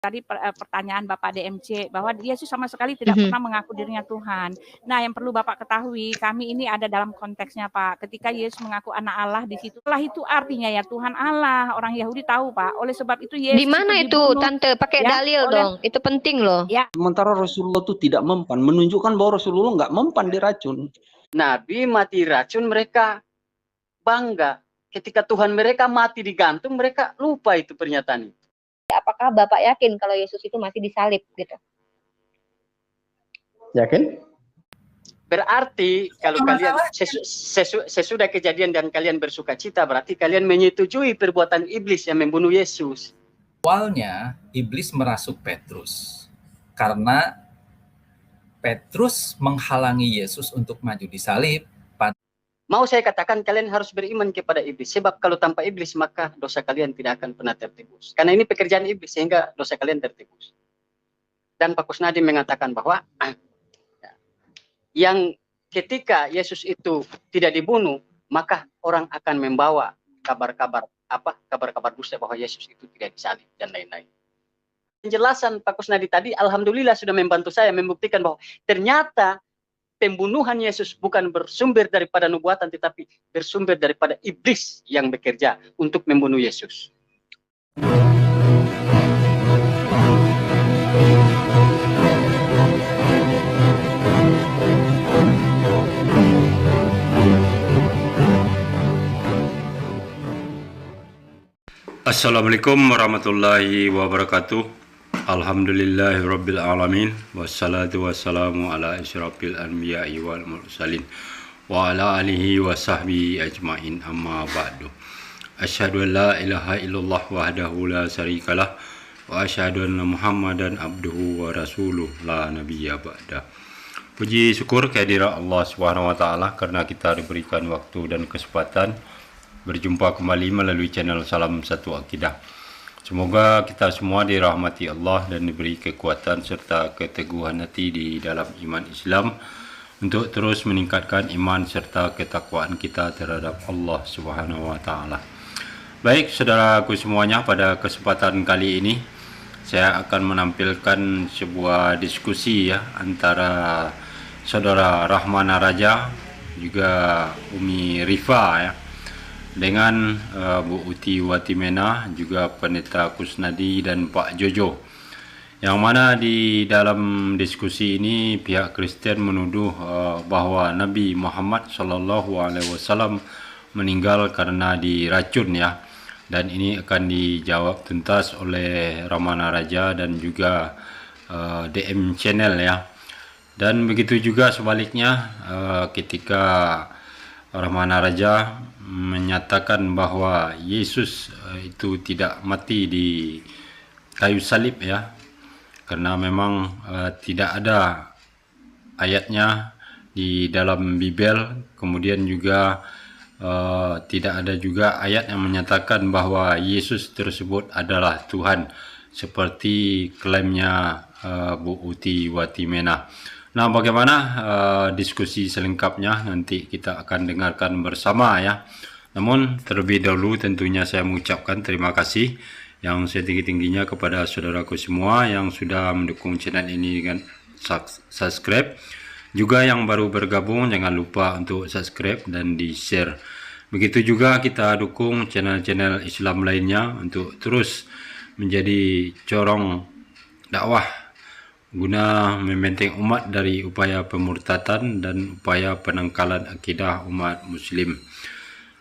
tadi pertanyaan Bapak DMC bahwa Yesus sama sekali tidak pernah mengaku dirinya Tuhan. Nah, yang perlu Bapak ketahui, kami ini ada dalam konteksnya, Pak. Ketika Yesus mengaku anak Allah di situ, Allah itu artinya ya Tuhan Allah. Orang Yahudi tahu, Pak. Oleh sebab itu Yesus di mana itu dibunuh, Tante? Pakai ya, dalil dong. Itu penting loh. Ya. Sementara Rasulullah itu tidak mempan, menunjukkan bahwa Rasulullah nggak mempan diracun. Nabi mati racun, mereka bangga. Ketika Tuhan mereka mati digantung, mereka lupa itu pernyataan itu. Apakah Bapak yakin kalau Yesus itu masih disalib gitu? Yakin? Berarti kalau kalian sesudah kejadian dan kalian bersuka cita, berarti kalian menyetujui perbuatan iblis yang membunuh Yesus. Awalnya iblis merasuk Petrus karena Petrus menghalangi Yesus untuk maju disalib. Mau saya katakan kalian harus beriman kepada iblis. Sebab kalau tanpa iblis maka dosa kalian tidak akan pernah tertebus. Karena ini pekerjaan iblis sehingga dosa kalian tertebus. Dan Pak Kusnadi mengatakan bahwa yang ketika Yesus itu tidak dibunuh, maka orang akan membawa kabar-kabar dusta bahwa Yesus itu tidak disalib dan lain-lain. Penjelasan Pak Kusnadi tadi alhamdulillah sudah membantu saya membuktikan bahwa ternyata pembunuhan Yesus bukan bersumber daripada nubuatan, tetapi bersumber daripada iblis yang bekerja untuk membunuh Yesus. Assalamualaikum warahmatullahi wabarakatuh. Alhamdulillahirabbil alamin wassalatu wassalamu ala asyrafil anbiya'i wal mursalin wa ala alihi wa sahbihi ajmain, amma ba'du. Asyhadu an la ilaha illallah wahdahu la syarikalah wa asyhadu anna Muhammadan abduhu wa rasuluh la nabiyya ba'da. Puji syukur kehadirat Allah Subhanahu wa taala karena kita diberikan waktu dan kesempatan berjumpa kembali melalui channel Salam Satu Akidah. Semoga kita semua dirahmati Allah dan diberi kekuatan serta keteguhan hati di dalam iman Islam untuk terus meningkatkan iman serta ketakwaan kita terhadap Allah Subhanahu wa taala. Baik, saudaraku semuanya, pada kesempatan kali ini saya akan menampilkan sebuah diskusi ya antara saudara Rahmana Raja juga Umi Rifa ya, dengan Bu Uti Watimena, juga Pendeta Kusnadi dan Pak Jojo, yang mana di dalam diskusi ini pihak Kristen menuduh bahwa Nabi Muhammad SAW meninggal karena diracun ya, dan ini akan dijawab tuntas oleh Rahmana Raja dan juga DM Channel ya. Dan begitu juga sebaliknya ketika Rahmana Raja menyatakan bahwa Yesus itu tidak mati di kayu salib ya, karena memang tidak ada ayatnya di dalam Bible. Kemudian juga tidak ada juga ayat yang menyatakan bahwa Yesus tersebut adalah Tuhan seperti klaimnya Bu Uti Watimena. Nah, bagaimana diskusi selengkapnya nanti kita akan dengarkan bersama ya. Namun terlebih dahulu tentunya saya mengucapkan terima kasih yang setinggi-tingginya kepada saudaraku semua yang sudah mendukung channel ini dengan subscribe. Juga yang baru bergabung jangan lupa untuk subscribe dan di-share. Begitu juga kita dukung channel-channel Islam lainnya untuk terus menjadi corong dakwah guna membentengi umat dari upaya pemurtatan dan upaya penangkalan akidah umat muslim.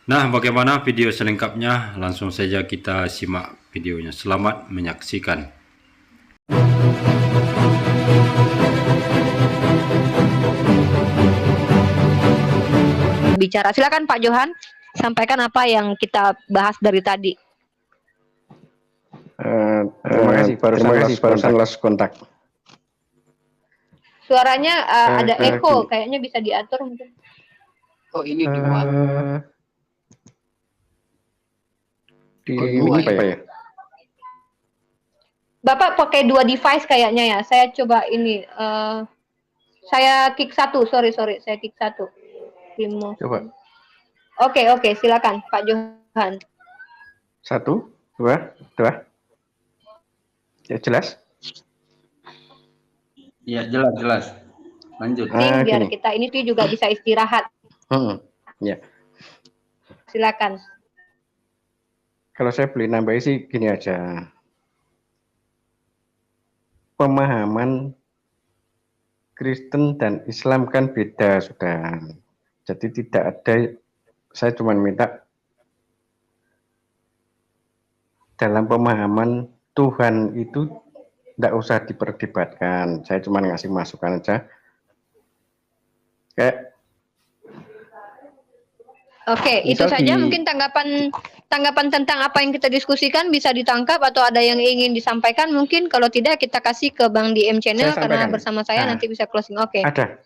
Nah, bagaimana video selengkapnya? Langsung saja kita simak videonya. Selamat menyaksikan. Bicara, silakan Pak Johan, sampaikan apa yang kita bahas dari tadi. Terima kasih, barusan lost kontak. Suaranya ada echo, kayaknya bisa diatur mungkin. Oh, ini dua. Ini apa ya? Bapak pakai dua device kayaknya ya. Saya coba ini. Saya kick satu, sorry, saya kick satu. Coba. Oke, silakan Pak Johan. 1, 2. Ya, jelas? Ya, jelas. Lanjut. Biar Gini. kita ini tuh juga bisa istirahat. Ya. Silakan. Kalau saya boleh nambahin sih gini aja. Pemahaman Kristen dan Islam kan beda, sudah. Jadi tidak ada, saya cuma minta dalam pemahaman Tuhan itu tidak usah diperdebatkan. Saya cuma ngasih masukan aja. Oke, itu saja mungkin tanggapan tentang apa yang kita diskusikan bisa ditangkap atau ada yang ingin disampaikan mungkin. Kalau tidak kita kasih ke Bang DM Channel karena bersama saya nanti bisa closing. Oke. Ada.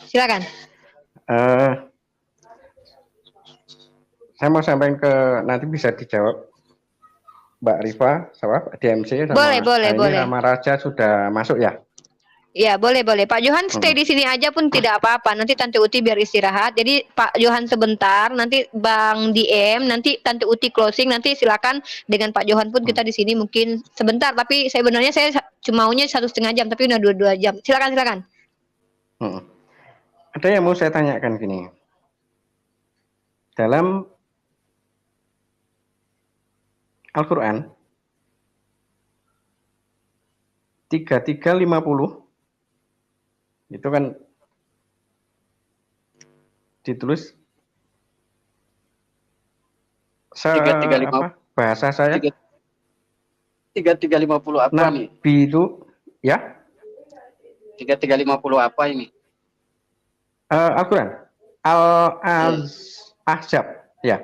Silakan. Saya mau sampaikan ke nanti bisa dijawab Mbak Rifa, sama DMC sama boleh. Sama Raja sudah masuk ya? Ya, boleh. Pak Johan stay di sini aja pun tidak apa-apa. Nanti Tante Uti biar istirahat. Jadi Pak Johan sebentar, nanti Bang DM, nanti Tante Uti closing, nanti silakan dengan Pak Johan pun kita di sini mungkin sebentar. Tapi sebenarnya saya cuma maunya 1,5 jam, tapi udah 2 jam. Silakan. Ada yang mau saya tanyakan gini. Dalam Al-Quran 3350 itu kan ditulis 3350 bahasa saya 3350 apa nih? Nabi itu ya 3350 apa ini? Al-Quran Al-Ahzab ya.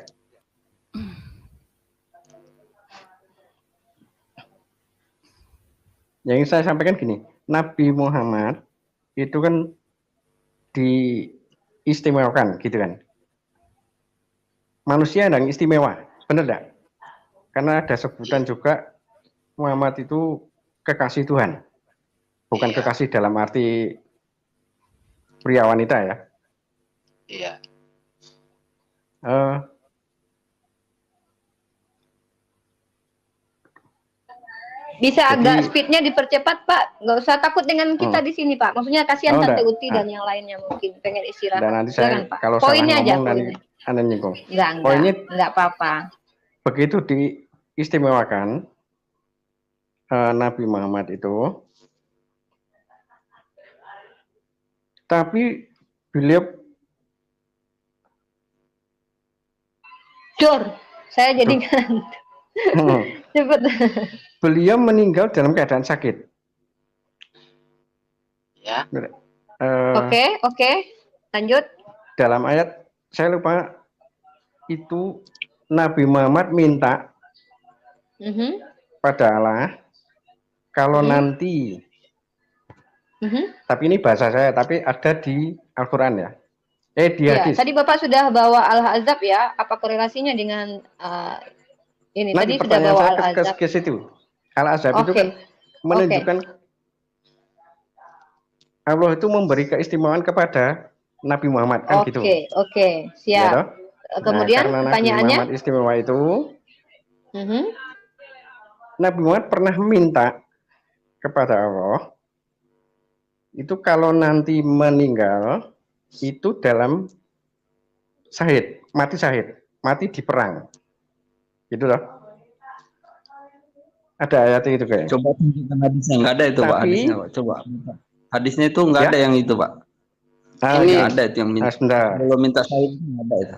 Yang saya sampaikan gini, Nabi Muhammad itu kan diistimewakan gitu kan. Manusia yang istimewa, benar enggak? Karena ada sebutan juga Muhammad itu kekasih Tuhan. Bukan kekasih dalam arti pria wanita ya. Iya. Bisa agak speednya dipercepat Pak, nggak usah takut dengan kita di sini Pak. Maksudnya kasihan Tante Uti dan yang lainnya mungkin pengen istirahat. Dan nanti saya Pak. kalau poinnya salah aja, ngomong Anda nyinggung. Enggak apa-apa. Begitu diistimewakan Nabi Muhammad itu, tapi beliau saya jadi cepet. Beliau meninggal dalam keadaan sakit. Ya. Oke. Lanjut. Dalam ayat saya lupa itu Nabi Muhammad minta pada Allah kalau nanti. Tapi ini bahasa saya, tapi ada di Al-Quran ya. Di hadis. Tadi Bapak sudah bawa Al-Ahzab ya. Apa korelasinya dengan ini? Nanti tadi sudah bawa Al-Ahzab. Ke situ. Al-Ahzab itu kan menunjukkan Allah itu memberi keistimewaan kepada Nabi Muhammad kan gitu. Oke, siap. Ya, kemudian pertanyaannya? Nabi Muhammad istimewa itu, Nabi Muhammad pernah minta kepada Allah itu kalau nanti meninggal itu dalam mati di perang, gitu loh. Ada ayat itu kayak. Coba tunjukkan hadisnya, nggak ada itu Pak hadisnya Pak. Coba hadisnya itu nggak ada yang itu Pak. Ini ada itu yang minta. Kalau minta syahid nggak ada itu.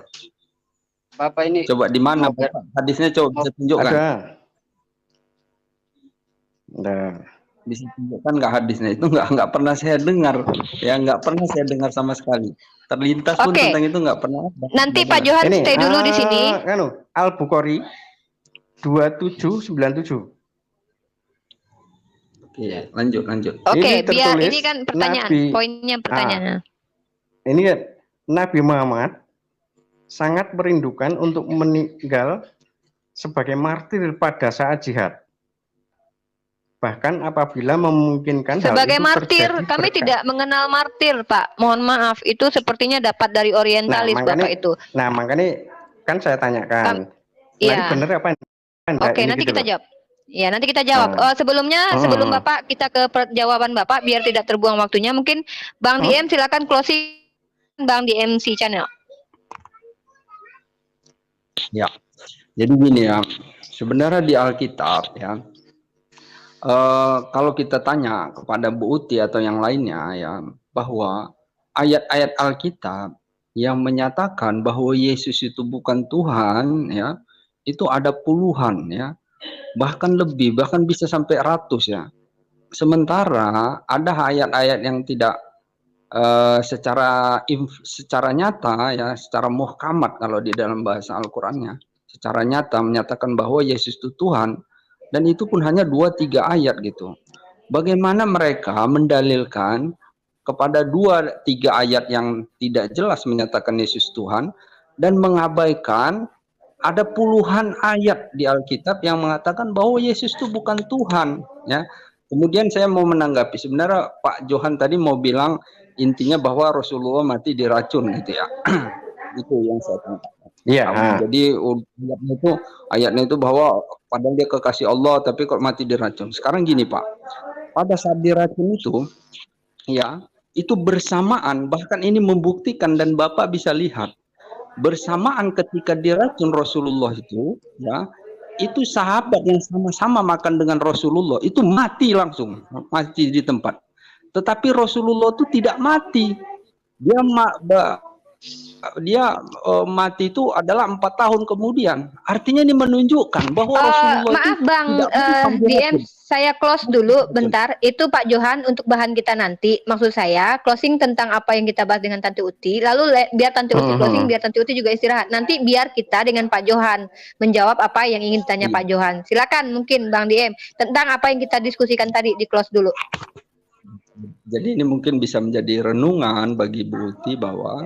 Bapak ini. Coba di mana Pak? Hadisnya coba bisa tunjukkan. Ada. Bisa tunjukkan nggak hadisnya itu nggak pernah saya dengar ya, nggak pernah saya dengar sama sekali. Terlintas pun tentang itu nggak pernah. Nanti Pak Johan stay dulu di sini. Al-Bukhari 2797. Oke, lanjut. Oke, biar ini kan pertanyaan, poinnya pertanyaannya. Ini kan Nabi Muhammad sangat merindukan untuk meninggal sebagai martir pada saat jihad. Bahkan apabila memungkinkan sebagai martir, kami tidak mengenal martir, Pak. Mohon maaf, itu sepertinya dapat dari orientalis Bapak itu. Nah, makanya kan saya tanyakan. Benar apa? Oke, nanti kita jawab. Ya, nanti kita jawab. Sebelum Bapak kita ke jawaban Bapak biar tidak terbuang waktunya. Mungkin Bang DM silakan closing Bang DM si channel. Ya. Jadi gini ya. Sebenarnya di Alkitab ya. Kalau kita tanya kepada Bu Uti atau yang lainnya ya, bahwa ayat-ayat Alkitab yang menyatakan bahwa Yesus itu bukan Tuhan ya, itu ada puluhan ya, bahkan lebih, bahkan bisa sampai ratus ya. Sementara ada ayat-ayat yang tidak secara nyata ya, secara muhkamat kalau di dalam bahasa Al-Qur'annya, secara nyata menyatakan bahwa Yesus itu Tuhan, dan itu pun hanya 2-3 ayat gitu. Bagaimana mereka mendalilkan kepada 2-3 ayat yang tidak jelas menyatakan Yesus Tuhan dan mengabaikan ada puluhan ayat di Alkitab yang mengatakan bahwa Yesus itu bukan Tuhan ya. Kemudian saya mau menanggapi, sebenarnya Pak Johan tadi mau bilang intinya bahwa Rasulullah mati diracun gitu ya. Itu yang saya tangkap. Iya. Jadi ayatnya itu bahwa padahal dia kekasih Allah tapi kok mati diracun. Sekarang gini Pak, pada saat diracun itu ya, itu bersamaan, bahkan ini membuktikan dan Bapak bisa lihat bersamaan ketika diracun Rasulullah itu ya, itu sahabat yang sama-sama makan dengan Rasulullah itu mati langsung, mati di tempat. Tetapi Rasulullah itu tidak mati, dia mati itu adalah 4 tahun kemudian. Artinya ini menunjukkan bahwa Rasulullah maaf Bang DM, saya close dulu bentar. Itu Pak Johan untuk bahan kita nanti. Maksud saya closing tentang apa yang kita bahas dengan Tante Uti. Lalu biar Tante Uti closing, biar Tante Uti juga istirahat. Nanti biar kita dengan Pak Johan menjawab apa yang ingin ditanya Pak Johan. Silakan mungkin Bang DM tentang apa yang kita diskusikan tadi, di close dulu. Jadi ini mungkin bisa menjadi renungan bagi Bu Uti bahwa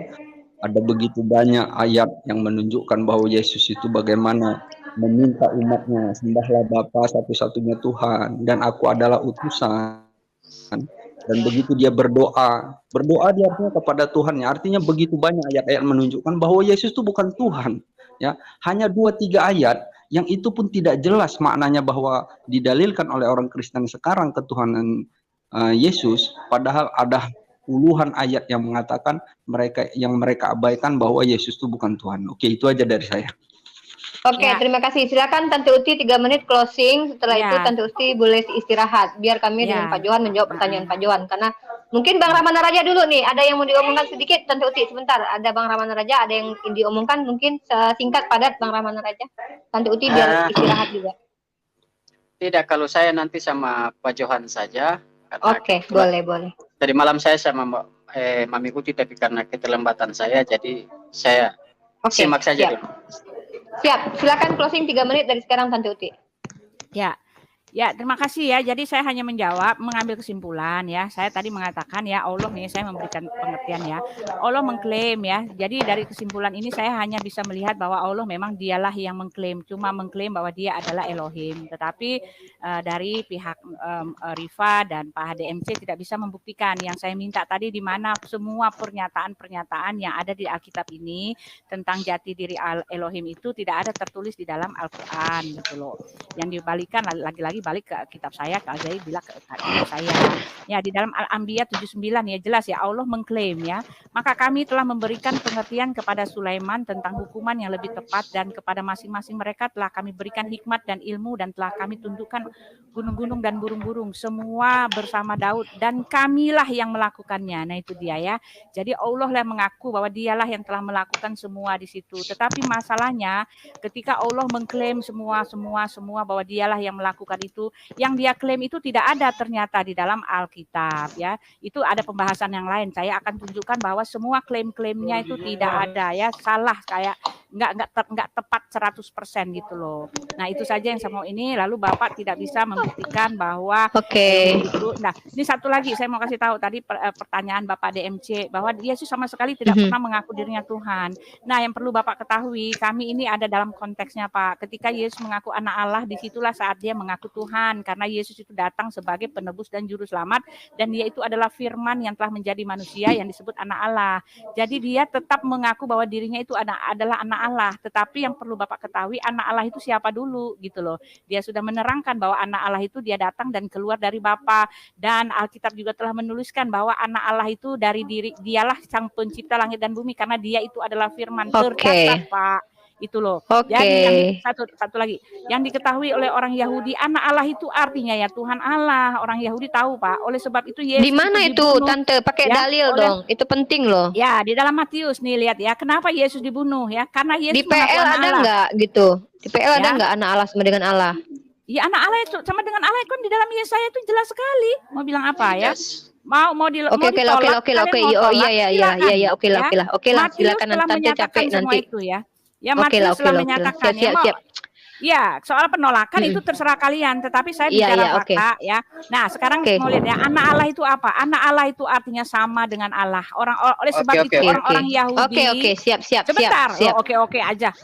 ada begitu banyak ayat yang menunjukkan bahwa Yesus itu bagaimana meminta umatnya, sembahlah Bapa satu-satunya Tuhan dan aku adalah utusan. Dan begitu dia berdoa dia artinya kepada Tuhannya. Artinya begitu banyak ayat-ayat menunjukkan bahwa Yesus itu bukan Tuhan ya. Hanya 2-3 ayat yang itu pun tidak jelas maknanya bahwa didalilkan oleh orang Kristen sekarang ketuhanan Yesus, padahal ada puluhan ayat yang mengatakan mereka abaikan bahwa Yesus itu bukan Tuhan. Oke, itu aja dari saya. Oke, terima kasih. Silakan Tante Uti 3 menit closing. Setelah itu Tante Uti boleh istirahat biar kami dengan Pak Johan menjawab pertanyaan Pak Johan. Karena mungkin Bang Ramana Raja dulu nih, ada yang mau diomongkan sedikit. Tante Uti sebentar, ada Bang Ramana Raja, ada yang diomongkan mungkin singkat padat Bang Ramana Raja. Tante Uti biar istirahat juga. Tidak, kalau saya nanti sama Pak Johan saja. Oke, boleh. Tadi malam saya sama Mami Uti, tapi karena keterlambatan saya, jadi saya simak saja dulu. Siap, silakan closing 3 menit dari sekarang Tante Uti. Ya, terima kasih ya. Jadi saya hanya mengambil kesimpulan ya. Saya tadi mengatakan ya, Allah nih, saya memberikan pengertian ya. Allah mengklaim ya. Jadi dari kesimpulan ini saya hanya bisa melihat bahwa Allah memang dialah yang mengklaim. Cuma mengklaim bahwa dia adalah Elohim. Tetapi dari pihak Rifa dan Pak HDMC tidak bisa membuktikan. Yang saya minta tadi di mana semua pernyataan-pernyataan yang ada di Alkitab ini tentang jati diri Elohim itu tidak ada tertulis di dalam Al-Quran gitu loh. Yang dibalikan lagi-lagi balik ke kitab saya, ke Al-Ghazali bilang ke kitab saya. Ya, di dalam Al-Anbiya 79 ya jelas ya Allah mengklaim ya. Maka kami telah memberikan pengertian kepada Sulaiman tentang hukuman yang lebih tepat dan kepada masing-masing mereka telah kami berikan hikmat dan ilmu dan telah kami tundukkan gunung-gunung dan burung-burung semua bersama Daud dan kamilah yang melakukannya. Nah itu dia ya. Jadi Allah lah mengaku bahwa dialah yang telah melakukan semua di situ. Tetapi masalahnya ketika Allah mengklaim semua bahwa dialah yang melakukan itu, yang dia klaim itu tidak ada ternyata di dalam Alkitab ya. Itu ada pembahasan yang lain. Saya akan tunjukkan bahwa semua klaim-klaimnya itu tidak ada ya, salah, kayak nggak tepat 100% gitu loh. Nah itu saja yang saya mau ini. Lalu Bapak tidak bisa membuktikan bahwa itu. Nah ini satu lagi saya mau kasih tahu tadi pertanyaan Bapak DMC bahwa Yesus sama sekali tidak pernah mengaku dirinya Tuhan. Nah yang perlu Bapak ketahui, kami ini ada dalam konteksnya Pak. Ketika Yesus mengaku anak Allah, disitulah saat dia mengaku Tuhan, karena Yesus itu datang sebagai penebus dan juru selamat, dan dia itu adalah firman yang telah menjadi manusia yang disebut anak Allah. Jadi dia tetap mengaku bahwa dirinya itu adalah anak Allah. Tetapi yang perlu Bapak ketahui, anak Allah itu siapa dulu gitu loh. Dia sudah menerangkan bahwa anak Allah itu dia datang dan keluar dari Bapa, dan Alkitab juga telah menuliskan bahwa anak Allah itu dari dialah sang pencipta langit dan bumi, karena dia itu adalah firman. Tercatat Pak, itu loh. Jadi yang satu lagi yang diketahui oleh orang Yahudi, anak Allah itu artinya ya Tuhan Allah. Orang Yahudi tahu Pak. Oleh sebab itu Yesus Di mana itu dibunuh, Tante? Pakai ya, dalil dong. Itu penting loh. Ya, di dalam Matius nih lihat ya. Kenapa Yesus dibunuh ya? Karena Yesus Di PL ada nggak gitu? Di PL ada nggak anak Allah sama dengan Allah? Ya, anak Allah itu sama dengan Allah kan di dalam Yesaya itu jelas sekali. Mau bilang apa ya? Mau ditolak. Oh iya, oke lah, silakan nanti capek nanti. Itu ya. Ya, Matius telah menyatakan siap. Ya, soal penolakan itu terserah kalian, tetapi saya bicara fakta ya. Nah, sekarang mau lihat ya, anak Allah itu apa? Anak Allah itu artinya sama dengan Allah. Oleh sebab itu orang-orang Yahudi. Siap. Sebentar. Oke aja.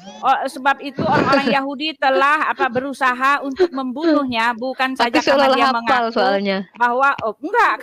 Sebab itu orang-orang Yahudi telah berusaha untuk membunuhnya, bukan saja karena dia mengaku soalnya. bahwa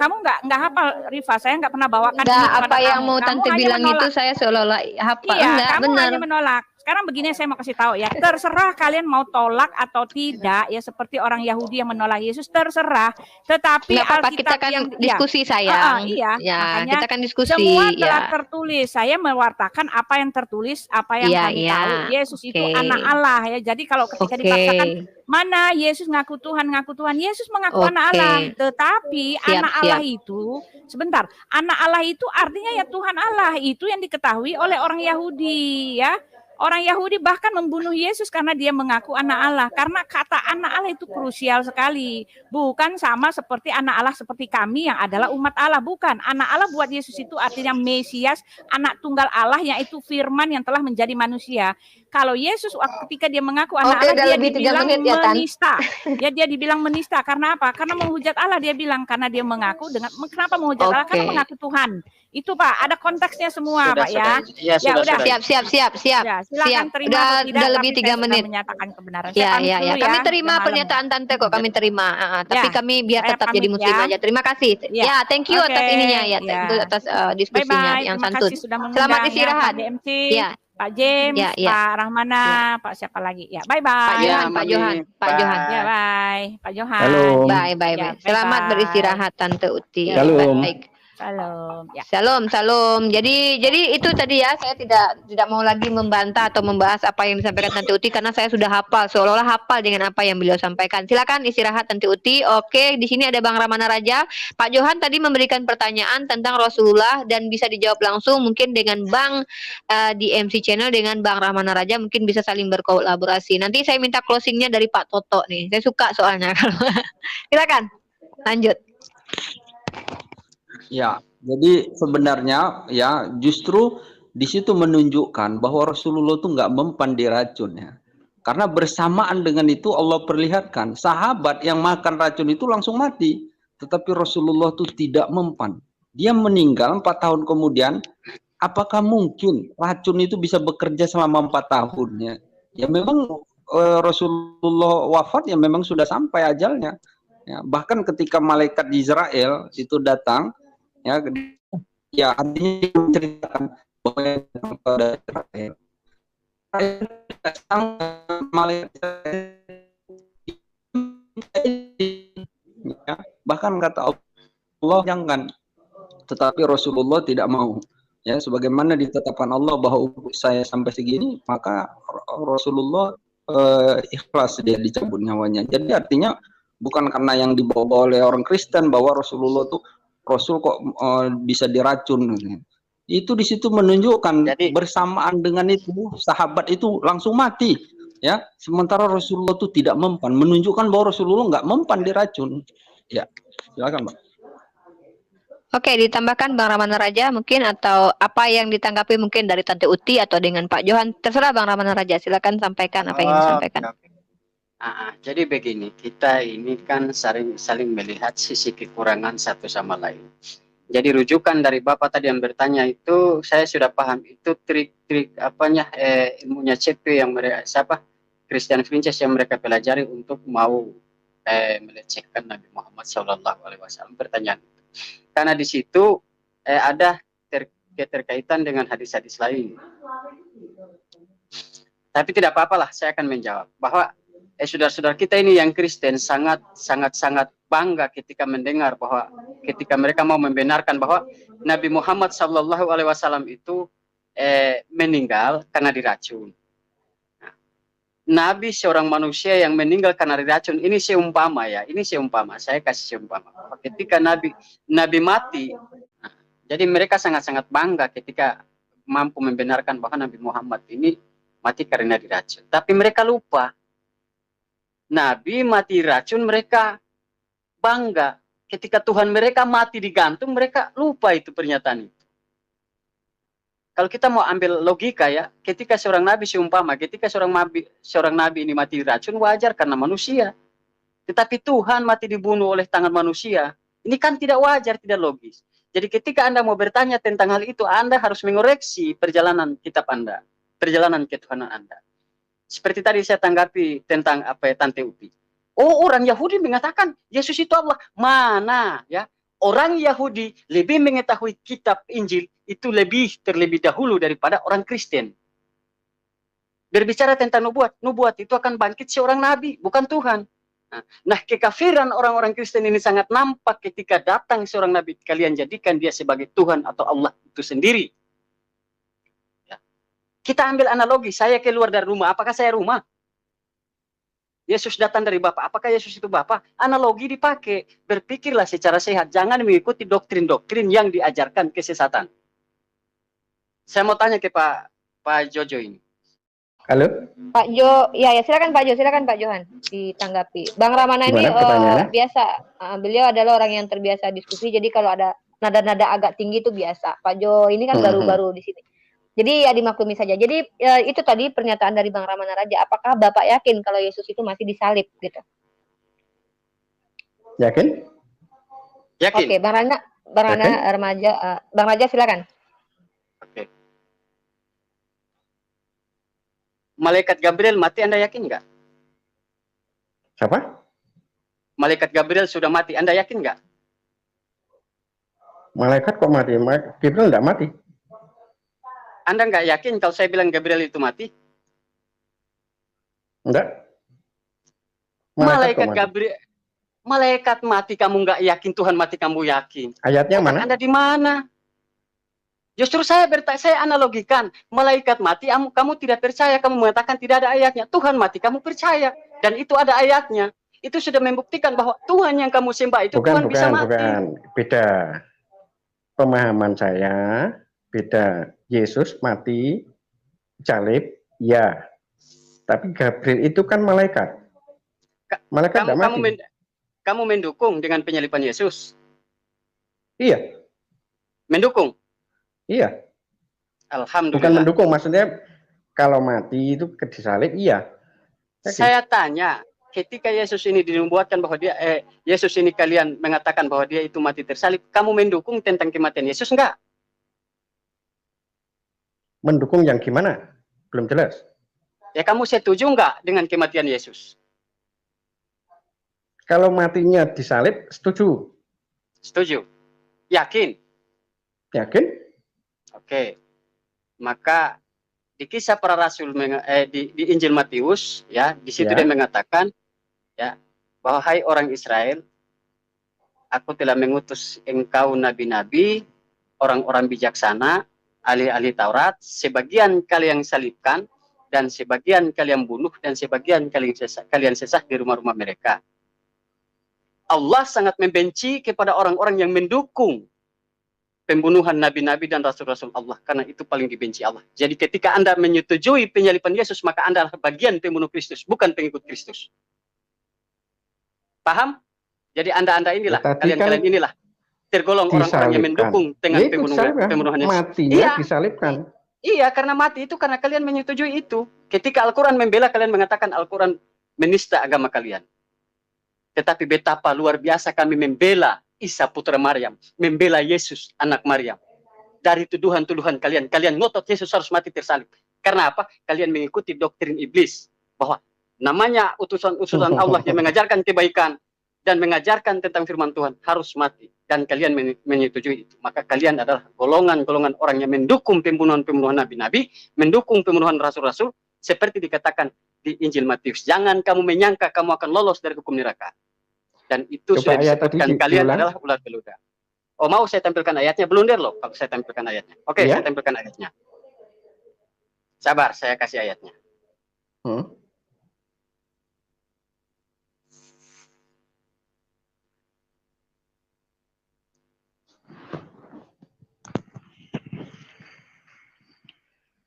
kamu enggak hafal, Rifa. Saya enggak pernah bawakan apa yang mau Tante bilang itu saya seolah-olah hafal. Iya, kamu hanya menolak. Sekarang begini saya mau kasih tahu ya, terserah kalian mau tolak atau tidak ya, seperti orang Yahudi yang menolak Yesus, terserah. Tetapi kita kan yang diskusi sayang. Iya, ya, kita kan diskusi. Semua telah tertulis. Saya mewartakan apa yang tertulis, apa yang kami tahu. Yesus itu anak Allah ya. Jadi kalau ketika dipaksakan mana Yesus ngaku Tuhan, Yesus mengaku anak Allah. Tetapi anak Allah itu, sebentar, anak Allah itu artinya ya Tuhan Allah. Itu yang diketahui oleh orang Yahudi ya. Orang Yahudi bahkan membunuh Yesus karena dia mengaku anak Allah. Karena kata anak Allah itu krusial sekali. Bukan sama seperti anak Allah seperti kami yang adalah umat Allah. Bukan. Anak Allah buat Yesus itu artinya Mesias, anak tunggal Allah, yaitu firman yang telah menjadi manusia. Kalau Yesus ketika dia mengaku anak Allah, dia dibilang menista. Ya, dia dibilang menista. Karena apa? Karena menghujat Allah, dia bilang. Karena dia mengaku dengan, kenapa menghujat Allah? Karena mengaku Tuhan. Itu Pak, ada konteksnya semua Pak ya. Udah. Siap. Ya, silakan terima udah lebih 3 menit. Menyatakan kebenaran. Ya. Kami terima pernyataan Tante kok, kami terima. Tapi kami biar tetap jadi muslim aja. Terima kasih. Ya, thank you atas ininya ya, atas diskusinya yang santun. Selamat istirahat. Ya. Pak James, Pak Rahmana, Pak siapa lagi? Ya, bye-bye. Pak Johan. Ya, bye. Pak Johan. Halo. Bye. Selamat beristirahat Tante Uti. Shalom. Baik. Salam. Ya. Salam. Jadi itu tadi ya, saya tidak mau lagi membantah atau membahas apa yang disampaikan Tante Uti karena saya sudah hafal, seolah-olah hafal dengan apa yang beliau sampaikan. Silakan istirahat Tante Uti. Oke, di sini ada Bang Ramana Raja. Pak Johan tadi memberikan pertanyaan tentang Rasulullah dan bisa dijawab langsung mungkin dengan Bang di MC Channel dengan Bang Ramana Raja, mungkin bisa saling berkolaborasi. Nanti saya minta closingnya dari Pak Toto nih. Saya suka soalnya. Silakan. Lanjut. Ya, jadi sebenarnya ya justru di situ menunjukkan bahwa Rasulullah itu nggak mempan diracun ya. Karena bersamaan dengan itu Allah perlihatkan sahabat yang makan racun itu langsung mati, tetapi Rasulullah itu tidak mempan. Dia meninggal 4 tahun kemudian. Apakah mungkin racun itu bisa bekerja selama 4 tahun ya? Ya memang Rasulullah wafat ya memang sudah sampai ajalnya. Ya, bahkan ketika malaikat di Israel itu datang ya artinya menceritakan bahwa pada Israel bahkan kata Allah jangan, tetapi Rasulullah tidak mau ya, sebagaimana ditetapkan Allah bahwa saya sampai segini, maka Rasulullah ikhlas dia dicabut nyawanya. Jadi artinya bukan karena yang dibawa oleh orang Kristen bahwa Rasulullah tuh Rasul kok bisa diracun. Itu di situ menunjukkan jadi, bersamaan dengan itu sahabat itu langsung mati ya, sementara Rasulullah itu tidak mempan, menunjukkan bahwa Rasulullah nggak mempan diracun ya. Silakan Mbak. Oke, ditambahkan Bang Ramana Raja mungkin, atau apa yang ditanggapi mungkin dari Tante Uti atau dengan Pak Johan, terserah Bang Ramana Raja, silakan sampaikan apa yang disampaikan. Jadi begini, kita ini kan saling melihat sisi kekurangan satu sama lain. Jadi rujukan dari Bapak tadi yang bertanya itu saya sudah paham, itu trik-trik ilmunya CP yang mereka Christian Vinces yang mereka pelajari untuk mau melecehkan Nabi Muhammad SAW. Pertanyaan itu. Karena di situ ada keterkaitan dengan hadis-hadis lain. Tapi tidak apa-apalah, saya akan menjawab bahwa saudara-saudara kita ini yang Kristen sangat bangga ketika mendengar bahwa ketika mereka mau membenarkan bahwa Nabi Muhammad SAW itu meninggal karena diracun. Nabi seorang manusia yang meninggal karena diracun, ini seumpama ya, ini seumpama, saya kasih seumpama. Ketika Nabi mati, jadi mereka sangat-sangat bangga ketika mampu membenarkan bahwa Nabi Muhammad ini mati karena diracun. Tapi mereka lupa, Nabi mati racun, mereka bangga. Ketika Tuhan mereka mati digantung, mereka lupa itu pernyataan itu. Kalau kita mau ambil logika ya, ketika seorang nabi seumpama, ketika seorang nabi ini mati diracun, wajar karena manusia. Tetapi Tuhan mati dibunuh oleh tangan manusia. Ini kan tidak wajar, tidak logis. Jadi ketika Anda mau bertanya tentang hal itu, Anda harus mengoreksi perjalanan kitab Anda, perjalanan ketuhanan Anda. Seperti tadi saya tanggapi tentang apa ya, Tante Upi. Oh, orang Yahudi mengatakan Yesus itu Allah. Mana ya? Orang Yahudi lebih mengetahui kitab Injil itu terlebih dahulu daripada orang Kristen. Berbicara tentang nubuat itu akan bangkit seorang nabi, bukan Tuhan. Nah, kekafiran orang-orang Kristen ini sangat nampak ketika datang seorang nabi, kalian jadikan dia sebagai Tuhan atau Allah itu sendiri. Ya. Kita ambil analogi, saya keluar dari rumah, apakah saya rumah? Yesus datang dari Bapa, apakah Yesus itu Bapa? Analogi dipakai, berpikirlah secara sehat, jangan mengikuti doktrin-doktrin yang diajarkan kesesatan. Saya mau tanya ke Pak Jojo ini. Halo? Pak Jo, ya silakan Pak Jo, silakan Pak Johan ditanggapi. Bang Ramana ini biasa, beliau adalah orang yang terbiasa diskusi, jadi kalau ada nada-nada agak tinggi itu biasa. Pak Jo ini kan baru-baru di sini. Jadi ya dimaklumi saja. Jadi itu tadi pernyataan dari Bang Ramana Raja. Apakah Bapak yakin kalau Yesus itu masih disalib gitu? Yakin? Yakin. Oke, Bang Rana Remaja, Bang Raja silakan. Oke. Malaikat Gabriel mati, Anda yakin nggak? Siapa? Malaikat Gabriel sudah mati, Anda yakin nggak? Malaikat kok mati? Gabriel nggak mati. Anda nggak yakin kalau saya bilang Gabriel itu mati? Enggak. Malaikat Gabriel, malaikat mati kamu nggak yakin, Tuhan mati kamu yakin. Ayatnya mana? Anda di mana? Justru saya analogikan, malaikat mati, kamu tidak percaya, kamu mengatakan tidak ada ayatnya. Tuhan mati, kamu percaya, dan itu ada ayatnya. Itu sudah membuktikan bahwa Tuhan yang kamu sembah itu Tuhan bisa mati. Bukan, beda. Pemahaman saya beda. Yesus mati, salib, ya. Tapi Gabriel itu kan malaikat. Malaikat tidak mati. Kamu mendukung dengan penyaliban Yesus? Iya. Mendukung? Iya. Alhamdulillah. Bukan mendukung, maksudnya kalau mati itu disalib, iya. Saya tanya, ketika Yesus ini dinubuatkan bahwa Yesus ini kalian mengatakan bahwa dia itu mati tersalib, kamu mendukung tentang kematian Yesus enggak? Mendukung yang gimana? Belum jelas. Ya kamu setuju enggak dengan kematian Yesus? Kalau matinya disalib, setuju. Setuju. Yakin? Yakin? Oke. Maka di kisah para rasul di Injil Matius ya, di situ dia mengatakan ya, bahwa hai orang Israel, aku telah mengutus engkau nabi-nabi, orang-orang bijaksana, ahli-ahli Taurat, sebagian kalian salibkan, dan sebagian kalian bunuh, dan sebagian kalian sesah di rumah-rumah mereka. Allah sangat membenci kepada orang-orang yang mendukung pembunuhan nabi-nabi dan rasul-rasul Allah, karena itu paling dibenci Allah. Jadi ketika Anda menyetujui penyaliban Yesus, maka Anda adalah bagian pembunuh Kristus, bukan pengikut Kristus. Paham? Jadi Anda inilah, kalian inilah tergolong orang-orang yang mendukung dengan pembunuhan Yesus. Matinya disalibkan. Iya, karena mati itu karena kalian menyetujui itu. Ketika Al-Quran membela, kalian mengatakan Al-Quran menista agama kalian. Tetapi betapa luar biasa kami membela Isa putra Maryam, membela Yesus anak Maryam. Dari tuduhan-tuduhan kalian, kalian ngotot Yesus harus mati tersalib. Karena apa? Kalian mengikuti doktrin iblis bahwa namanya utusan-utusan Allah yang mengajarkan kebaikan dan mengajarkan tentang firman Tuhan harus mati, dan kalian menyetujui itu. Maka kalian adalah golongan-golongan orang yang mendukung pembunuhan nabi-nabi, mendukung pembunuhan rasul-rasul, Seperti dikatakan di Injil Matius, jangan kamu menyangka kamu akan lolos dari hukum neraka. Dan itu Coba sudah ayat tadi disebutkan kalian diulang. adalah ular beluda. Oh, mau saya tampilkan ayatnya? Blunder loh kalau saya tampilkan ayatnya. Oke, Iya. saya tampilkan ayatnya. Sabar, saya kasih ayatnya.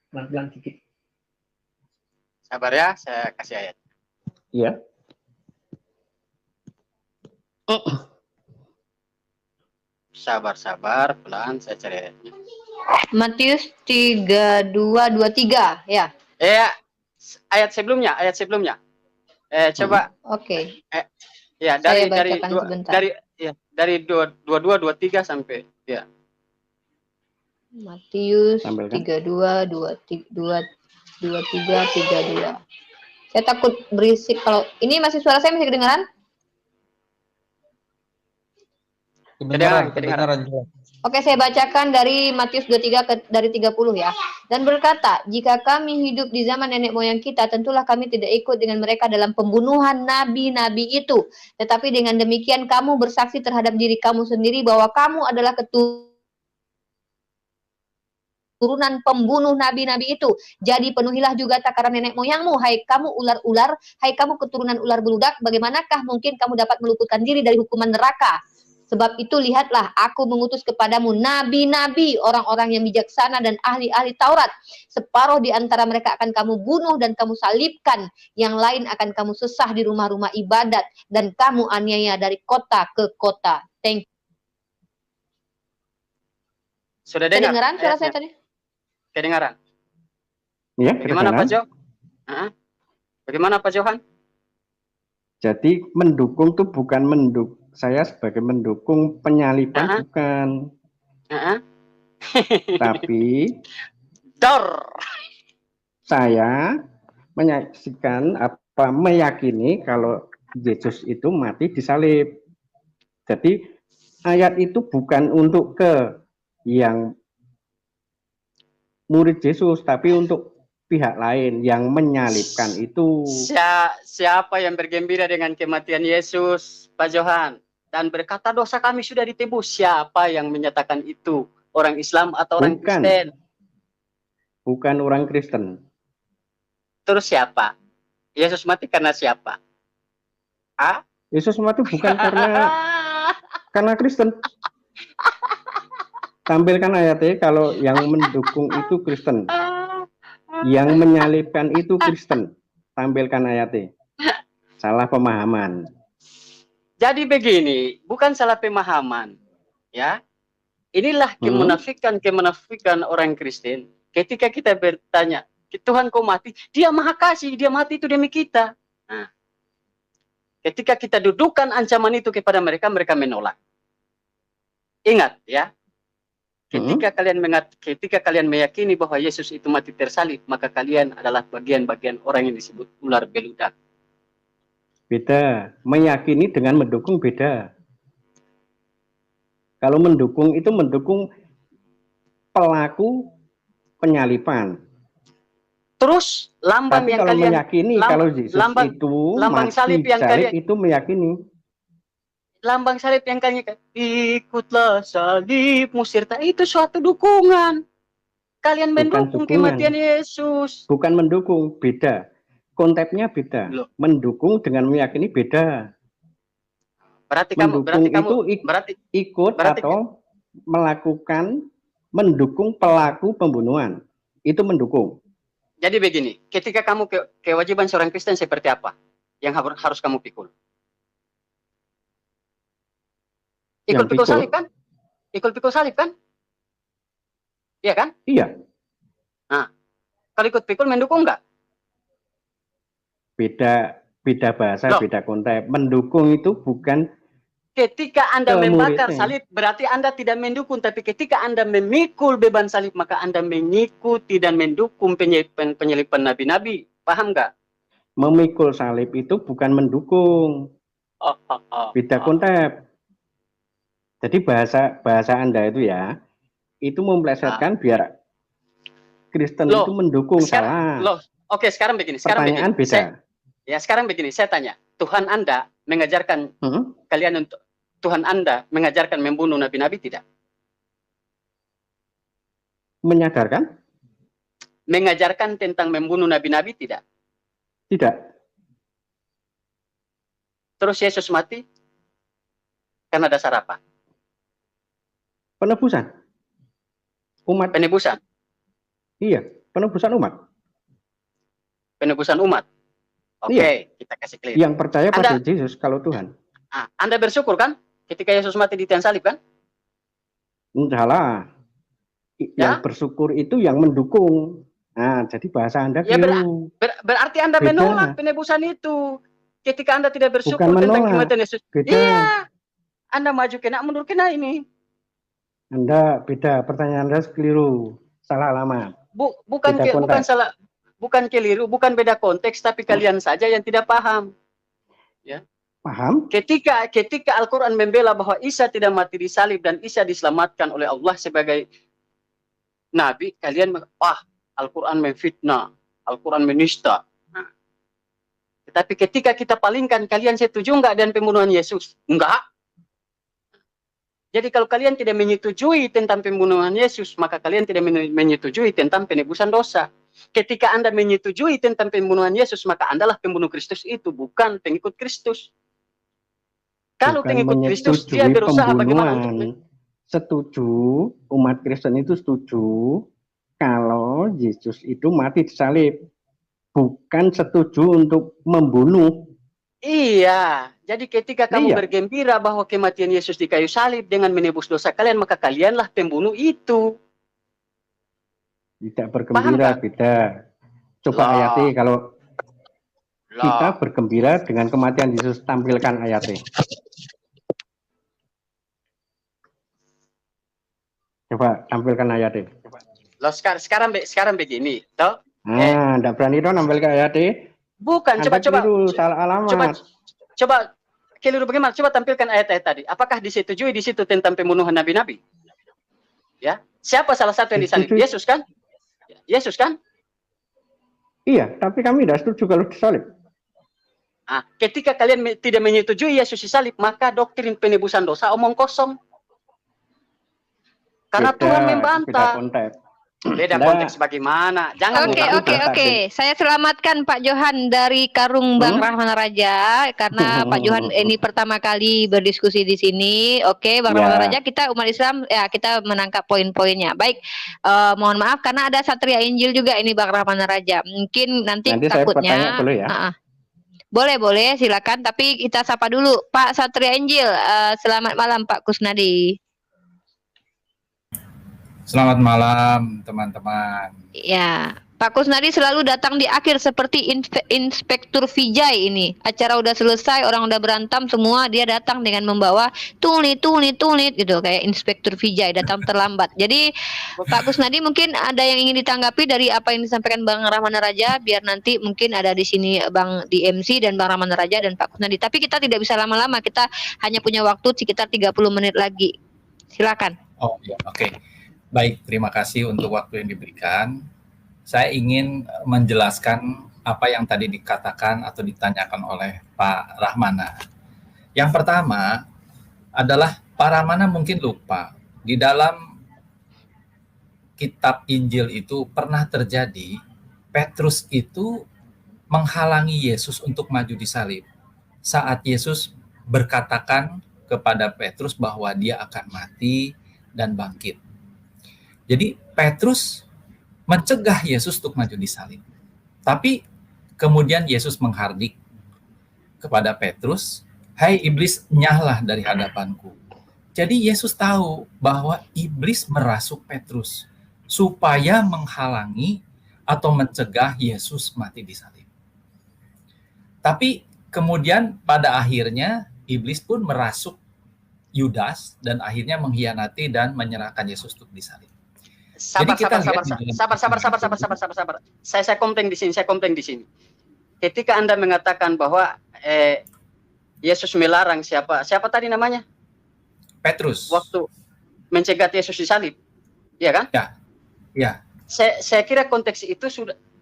Pelan-pelan dikit. Sabar ya, saya kasih ayat. Iya. Sabar, pelan, saya cari ayatnya. Matius 32:23 ya. Ayat sebelumnya. Coba. Oke. Ya, Saya bacakan sebentar. Dari 22, 23 sampai ya. Matius Tampilkan. 32, 23, 32. Saya takut berisik kalau ini masih suara saya masih kedengaran? Kedengaran. Oke, saya bacakan dari Matius 23 dari 30 ya. Dan berkata, jika kami hidup di zaman nenek moyang kita, tentulah kami tidak ikut dengan mereka dalam pembunuhan nabi-nabi itu. Tetapi dengan demikian kamu bersaksi terhadap diri kamu sendiri bahwa kamu adalah keturunan pembunuh nabi-nabi itu. Jadi penuhilah juga takaran nenek moyangmu, hai kamu ular-ular, hai kamu keturunan ular beludak, bagaimanakah mungkin kamu dapat meluputkan diri dari hukuman neraka? Sebab itu lihatlah, aku mengutus kepadamu nabi-nabi, orang-orang yang bijaksana dan ahli-ahli Taurat. Separuh di antara mereka akan kamu bunuh dan kamu salibkan. Yang lain akan kamu sesah di rumah-rumah ibadat. Dan kamu aniaya dari kota ke kota. Thank you. Sudah dengar? Kedengaran suara saya tadi? Kedengaran. Iya, Bagaimana Pak kedengaran. Jo? Bagaimana Pak Johan? Jadi mendukung tuh bukan saya sebagai mendukung penyaliban bukan. Tapi saya menyaksikan meyakini kalau Yesus itu mati disalib. Jadi ayat itu bukan untuk ke yang murid Yesus, tapi untuk pihak lain yang menyalibkan itu. Siapa yang bergembira dengan kematian Yesus, Pak Johan? Dan berkata dosa kami sudah ditebus. Siapa yang menyatakan itu? Orang Islam atau orang Kristen? Bukan orang Kristen. Terus siapa? Yesus mati karena siapa? Yesus mati bukan karena Kristen. Tampilkan ayatnya kalau yang mendukung itu Kristen. Yang menyalibkan itu Kristen. Tampilkan ayatnya. Salah pemahaman. Jadi begini, bukan salah pemahaman, ya. Inilah kemunafikan orang Kristen. Ketika kita bertanya, Tuhan kau mati, Dia Maha Kasih, Dia mati itu demi kita. Nah, ketika kita dudukan ancaman itu kepada mereka, mereka menolak. Ingat, ya. Ketika kalian meyakini bahwa Yesus itu mati tersalib, maka kalian adalah bagian-bagian orang yang disebut ular beludak. Beda, meyakini dengan mendukung beda. Kalau mendukung itu mendukung pelaku penyaliban. Terus lambang yang kalau kalian meyakini kalau Yesus itu lambang salib yang kalian itu meyakini. Lambang salib yang kalian ikutlah salib musirta itu suatu dukungan. Kalian mendukung kematian Yesus. Bukan mendukung, beda. Konteksnya beda. Loh. Mendukung dengan meyakini beda. Berarti ikut atau melakukan mendukung pelaku pembunuhan. Itu mendukung. Jadi begini, ketika kamu kewajiban seorang Kristen seperti apa yang harus kamu pikul? Ikut pikul salib kan? Ikut pikul salib kan? Iya kan? Iya. Nah, kalau ikut pikul mendukung nggak? Beda bahasa, beda konteks. Mendukung itu bukan ketika Anda membakar salib, berarti Anda tidak mendukung. Tapi ketika Anda memikul beban salib, maka Anda mengikuti dan mendukung penyaliban nabi-nabi. Paham nggak? Memikul salib itu bukan mendukung. Beda konteks. Jadi bahasa Anda itu ya, itu memplesetkan biar Kristen itu mendukung salah. Oke, sekarang begini. Sekarang Pertanyaan begini. beda. Sekarang begini. Saya tanya, Tuhan Anda mengajarkan kalian untuk Tuhan Anda mengajarkan membunuh nabi-nabi tidak? Menyadarkan? Mengajarkan tentang membunuh nabi-nabi tidak? Tidak. Terus Yesus mati karena dasar apa? Penebusan. Umat. Penebusan. Iya, penebusan umat. Penebusan umat. Oke, Iya. kita kasih clear. Yang percaya pada Yesus kalau Tuhan. Anda bersyukur kan ketika Yesus mati di tiang salib kan? Entahlah. Yang bersyukur itu yang mendukung. Nah, jadi bahasa Anda keliru. Berarti Anda Beda. menolak penebusan itu. Ketika Anda tidak bersyukur Bukan tentang menolak. kematian Yesus. Beda. Iya. Anda maju kena mundur kena ini. Anda beda, pertanyaan Anda keliru. Salah alamat. Bukan salah, bukan keliru, bukan beda konteks, tapi kalian saja yang tidak paham. Ya. Paham? Ketika Al-Quran membela bahwa Isa tidak mati di salib dan Isa diselamatkan oleh Allah sebagai nabi, kalian Al-Quran memfitnah, Al-Quran menista. Tetapi ketika kita palingkan, kalian setuju enggak dengan pembunuhan Yesus? Enggak. Jadi kalau kalian tidak menyetujui tentang pembunuhan Yesus, maka kalian tidak menyetujui tentang penebusan dosa. Ketika Anda menyetujui tentang pembunuhan Yesus, maka Anda lah pembunuh Kristus itu, bukan pengikut Kristus. Kalau Bukan pengikut Kristus, dia berusaha bagaimana untuk... Setuju, umat Kristen itu setuju kalau Yesus itu mati di salib. Bukan setuju untuk membunuh. Iya, jadi ketika kamu bergembira bahwa kematian Yesus di kayu salib dengan menebus dosa kalian, maka kalianlah pembunuh itu. Tidak bergembira, beda. Coba ayatnya kalau kita bergembira dengan kematian Yesus, tampilkan ayatnya. Coba tampilkan ayatnya. Loh, sekarang begini, toh? Enggak berani dong nampilkan ayatnya. Bukan, coba salah alamat. Coba keliru bagaimana? Coba tampilkan ayat-ayat tadi. Apakah disetujui di situ tentang pembunuhan nabi-nabi? Ya, siapa salah satu yang disalib? Yesus kan? Yesus kan? Iya, tapi kami tidak setuju kalau disalib. Ketika kalian tidak menyetujui Yesus disalib, maka doktrin penebusan dosa omong kosong. Karena Tuhan membantah. Beda konteks bagaimana? Jangan. Oke. Saya selamatkan Pak Johan dari karung Bang Rahman Raja karena Pak Johan ini pertama kali berdiskusi di sini. Oke, Bang Rahman Raja, kita umat Islam ya kita menangkap poin-poinnya. Baik, mohon maaf karena ada Satria Injil juga ini Bang Rahman Raja. Mungkin nanti takutnya. Boleh, silakan. Tapi kita sapa dulu Pak Satria Injil. Selamat malam Pak Kusnadi. Selamat malam teman-teman. Ya, Pak Kusnadi selalu datang di akhir seperti Inspektur Vijay ini. Acara udah selesai, orang udah berantem semua, dia datang dengan membawa tulit gitu, kayak Inspektur Vijay datang terlambat. Jadi Pak Kusnadi mungkin ada yang ingin ditanggapi dari apa yang disampaikan Bang Rahman Raja, biar nanti mungkin ada di sini Bang DMC dan Bang Rahman Raja dan Pak Kusnadi. Tapi kita tidak bisa lama-lama, kita hanya punya waktu sekitar 30 menit lagi. Silakan. Oh ya, oke. Baik, terima kasih untuk waktu yang diberikan. Saya ingin menjelaskan apa yang tadi dikatakan atau ditanyakan oleh Pak Rahmana. Yang pertama adalah Pak Rahmana mungkin lupa, di dalam kitab Injil itu pernah terjadi Petrus itu menghalangi Yesus untuk maju di salib. Saat Yesus berkatakan kepada Petrus bahwa dia akan mati dan bangkit. Jadi Petrus mencegah Yesus untuk maju di salib. Tapi kemudian Yesus menghardik kepada Petrus, "Hai iblis, nyahlah dari hadapanku." Jadi Yesus tahu bahwa iblis merasuk Petrus supaya menghalangi atau mencegah Yesus mati di salib. Tapi kemudian pada akhirnya iblis pun merasuk Yudas dan akhirnya mengkhianati dan menyerahkan Yesus untuk disalib. Sabar. Saya komplain di sini. Ketika Anda mengatakan bahwa Yesus melarang siapa tadi namanya? Petrus. Waktu mencegat Yesus disalib. Iya kan? Ya. Saya kira konteks itu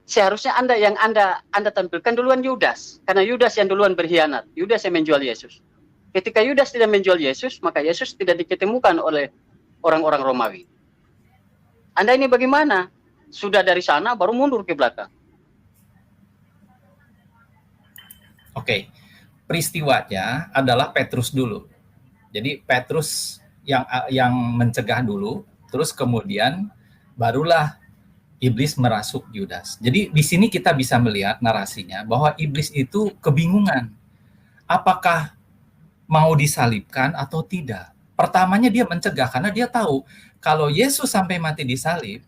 seharusnya Anda tampilkan duluan Yudas, karena Yudas yang duluan berkhianat, Yudas yang menjual Yesus. Ketika Yudas tidak menjual Yesus, maka Yesus tidak diketemukan oleh orang-orang Romawi. Anda ini bagaimana? Sudah dari sana baru mundur ke belakang. Oke, peristiwanya adalah Petrus dulu. Jadi Petrus yang mencegah dulu, terus kemudian barulah iblis merasuk Yudas. Jadi di sini kita bisa melihat narasinya bahwa iblis itu kebingungan. Apakah mau disalibkan atau tidak? Pertamanya dia mencegah karena dia tahu kalau Yesus sampai mati disalib,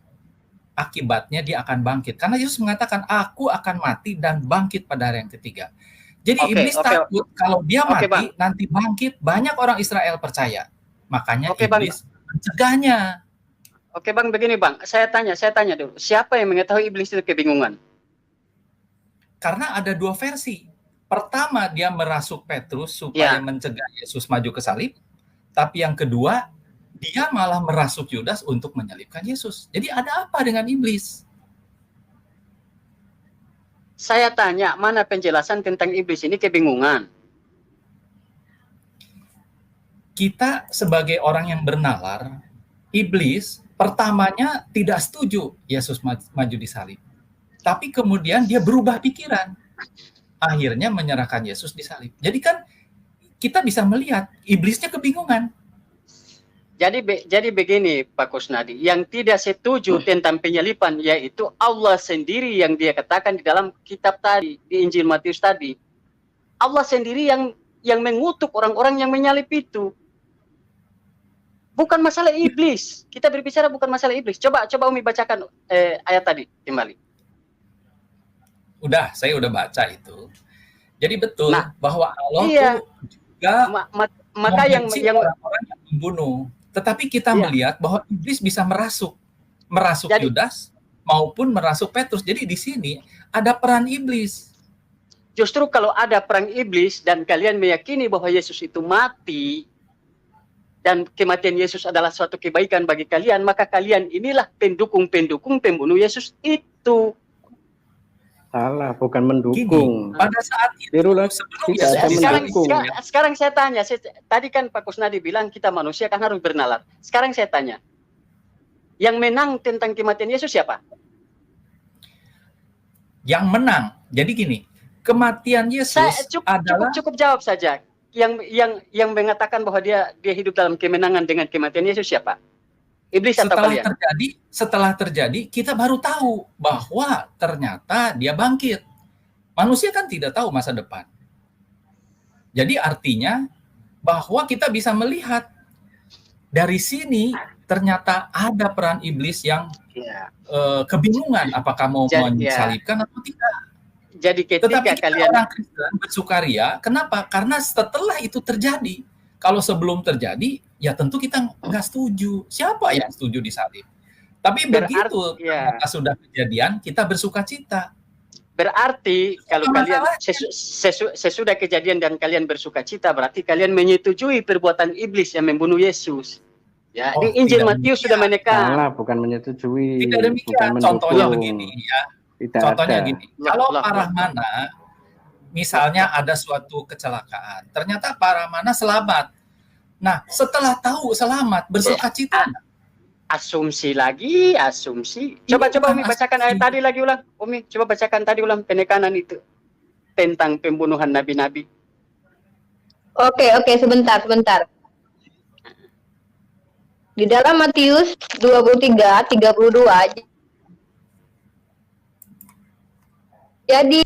akibatnya dia akan bangkit. Karena Yesus mengatakan, aku akan mati dan bangkit pada hari yang ketiga. Jadi iblis takut kalau dia mati, nanti bangkit, banyak orang Israel percaya. Makanya iblis mencegahnya. Oke Bang, begini Bang, saya tanya dulu, siapa yang mengetahui iblis itu kebingungan? Karena ada dua versi. Pertama, dia merasuk Petrus supaya mencegah Yesus maju ke salib. Tapi yang kedua, dia malah merasuk Yudas untuk menyalibkan Yesus. Jadi ada apa dengan iblis? Saya tanya, mana penjelasan tentang iblis ini kebingungan? Kita sebagai orang yang bernalar, iblis pertamanya tidak setuju Yesus maju di salib. Tapi kemudian dia berubah pikiran. Akhirnya menyerahkan Yesus di salib. Jadi kan kita bisa melihat iblisnya kebingungan. Jadi begini Pak Kusnadi, yang tidak setuju tentang penyaliban yaitu Allah sendiri yang dia katakan di dalam kitab tadi, di Injil Matius tadi. Allah sendiri yang mengutuk orang-orang yang menyalib itu. Bukan masalah iblis. Kita berbicara bukan masalah iblis. Coba Umi bacakan ayat tadi kembali. Saya udah baca itu. Jadi betul bahwa Allah itu juga maka yang orang-orang yang membunuh. Tetapi kita melihat bahwa iblis bisa merasuk Yudas maupun merasuk Petrus. Jadi di sini ada peran iblis. Justru kalau ada peran iblis dan kalian meyakini bahwa Yesus itu mati, dan kematian Yesus adalah suatu kebaikan bagi kalian, maka kalian inilah pendukung-pendukung pembunuh Yesus itu. Salah, bukan mendukung. Gini, pada saat itu, sekarang saya tanya, tadi kan Pak Kusnadi bilang kita manusia kan harus bernalar. Sekarang saya tanya, yang menang tentang kematian Yesus siapa? Yang menang. Jadi gini, kematian Yesus cukup jawab saja. Yang mengatakan bahwa dia hidup dalam kemenangan dengan kematian Yesus siapa? Iblis atau kalian? Setelah terjadi, kita baru tahu bahwa ternyata dia bangkit. Manusia kan tidak tahu masa depan. Jadi artinya bahwa kita bisa melihat dari sini ternyata ada peran iblis yang kebingungan apakah mau mensalibkan atau tidak. Jadi ketika kalian orang Kristen bersukaria, kenapa? Karena setelah itu terjadi. Kalau sebelum terjadi, ya tentu kita nggak setuju. Siapa yang setuju disalib? Tapi begitu sudah kejadian, kita bersuka cita. Berarti kalau kalian sesudah kejadian dan kalian bersuka cita, berarti kalian menyetujui perbuatan iblis yang membunuh Yesus. Ya, di Injil Matius sudah menekan. Salah, bukan menyetujui. Tidak demikian. Contohnya begini ya. Contohnya gini, kalau Pak Rahmana, misalnya ada suatu kecelakaan, ternyata Pak Rahmana selamat. Nah, setelah tahu selamat, bersuka cita. Asumsi lagi, asumsi. Coba Umi bacakan ayat tadi lagi ulang. Umi, coba bacakan tadi ulang penekanan itu tentang pembunuhan nabi-nabi. Oke, sebentar. Di dalam Matius 23:32. Jadi,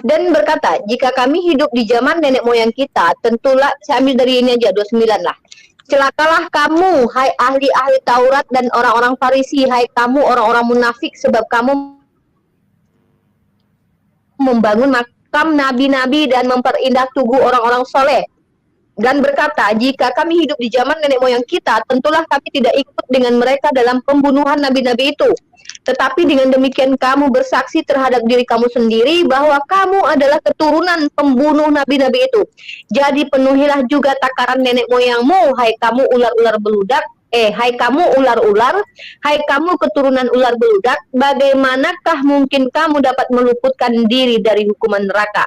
dan berkata, jika kami hidup di zaman nenek moyang kita, tentulah, saya ambil dari ini aja, 29 lah. Celakalah kamu, hai ahli-ahli Taurat dan orang-orang Farisi, hai kamu orang-orang munafik, sebab kamu membangun makam nabi-nabi dan memperindah tugu orang-orang soleh. Dan berkata, jika kami hidup di zaman nenek moyang kita, tentulah kami tidak ikut dengan mereka dalam pembunuhan nabi-nabi itu. Tetapi dengan demikian kamu bersaksi terhadap diri kamu sendiri bahwa kamu adalah keturunan pembunuh nabi-nabi itu. Jadi penuhilah juga takaran nenek moyangmu, hai kamu ular-ular beludak, hai kamu ular-ular, hai kamu keturunan ular beludak, bagaimanakah mungkin kamu dapat meluputkan diri dari hukuman neraka?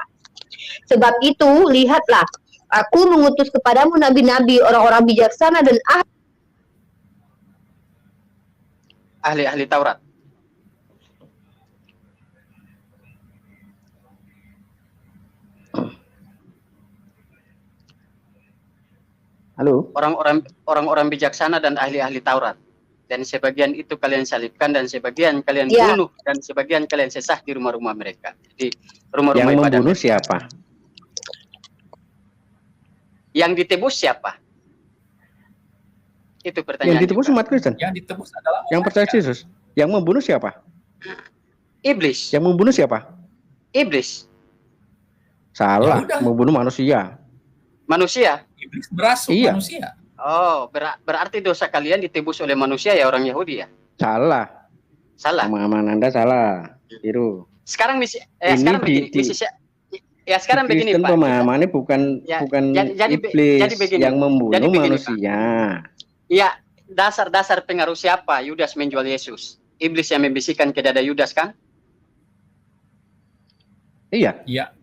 Sebab itu, lihatlah, aku mengutus kepadamu nabi-nabi, orang-orang bijaksana dan ahli-ahli Taurat. Halo? Orang-orang bijaksana dan ahli-ahli Taurat. Dan sebagian itu kalian salibkan, dan sebagian kalian Ya. bunuh, dan sebagian kalian sesah di rumah-rumah mereka. Jadi Yang rumah-rumah ibadah membunuh mereka. siapa? Yang ditebus siapa? Itu Yang pertanyaan ditebus juga. umat Kristen. Yang ditebus adalah Yang percaya Yesus. Yang membunuh siapa? Iblis. Yang membunuh siapa? Iblis. Salah, Ya udah. membunuh manusia. Manusia. iblis merasuk Iya. manusia. Oh, berarti dosa kalian ditebus oleh manusia ya, orang Yahudi ya? Salah. Salah. Pemahaman Anda salah. Tiru. Sekarang Ini sekarang begini, sekarang Di begini Kristen Pak. pemahamannya bukan Ya, bukan jadi iblis begini. yang membunuh Jadi begini, manusia. Ya, dasar pengaruh siapa Yudas menjual Yesus? Iblis yang membisikkan ke dada Yudas kan? Iya. Iya.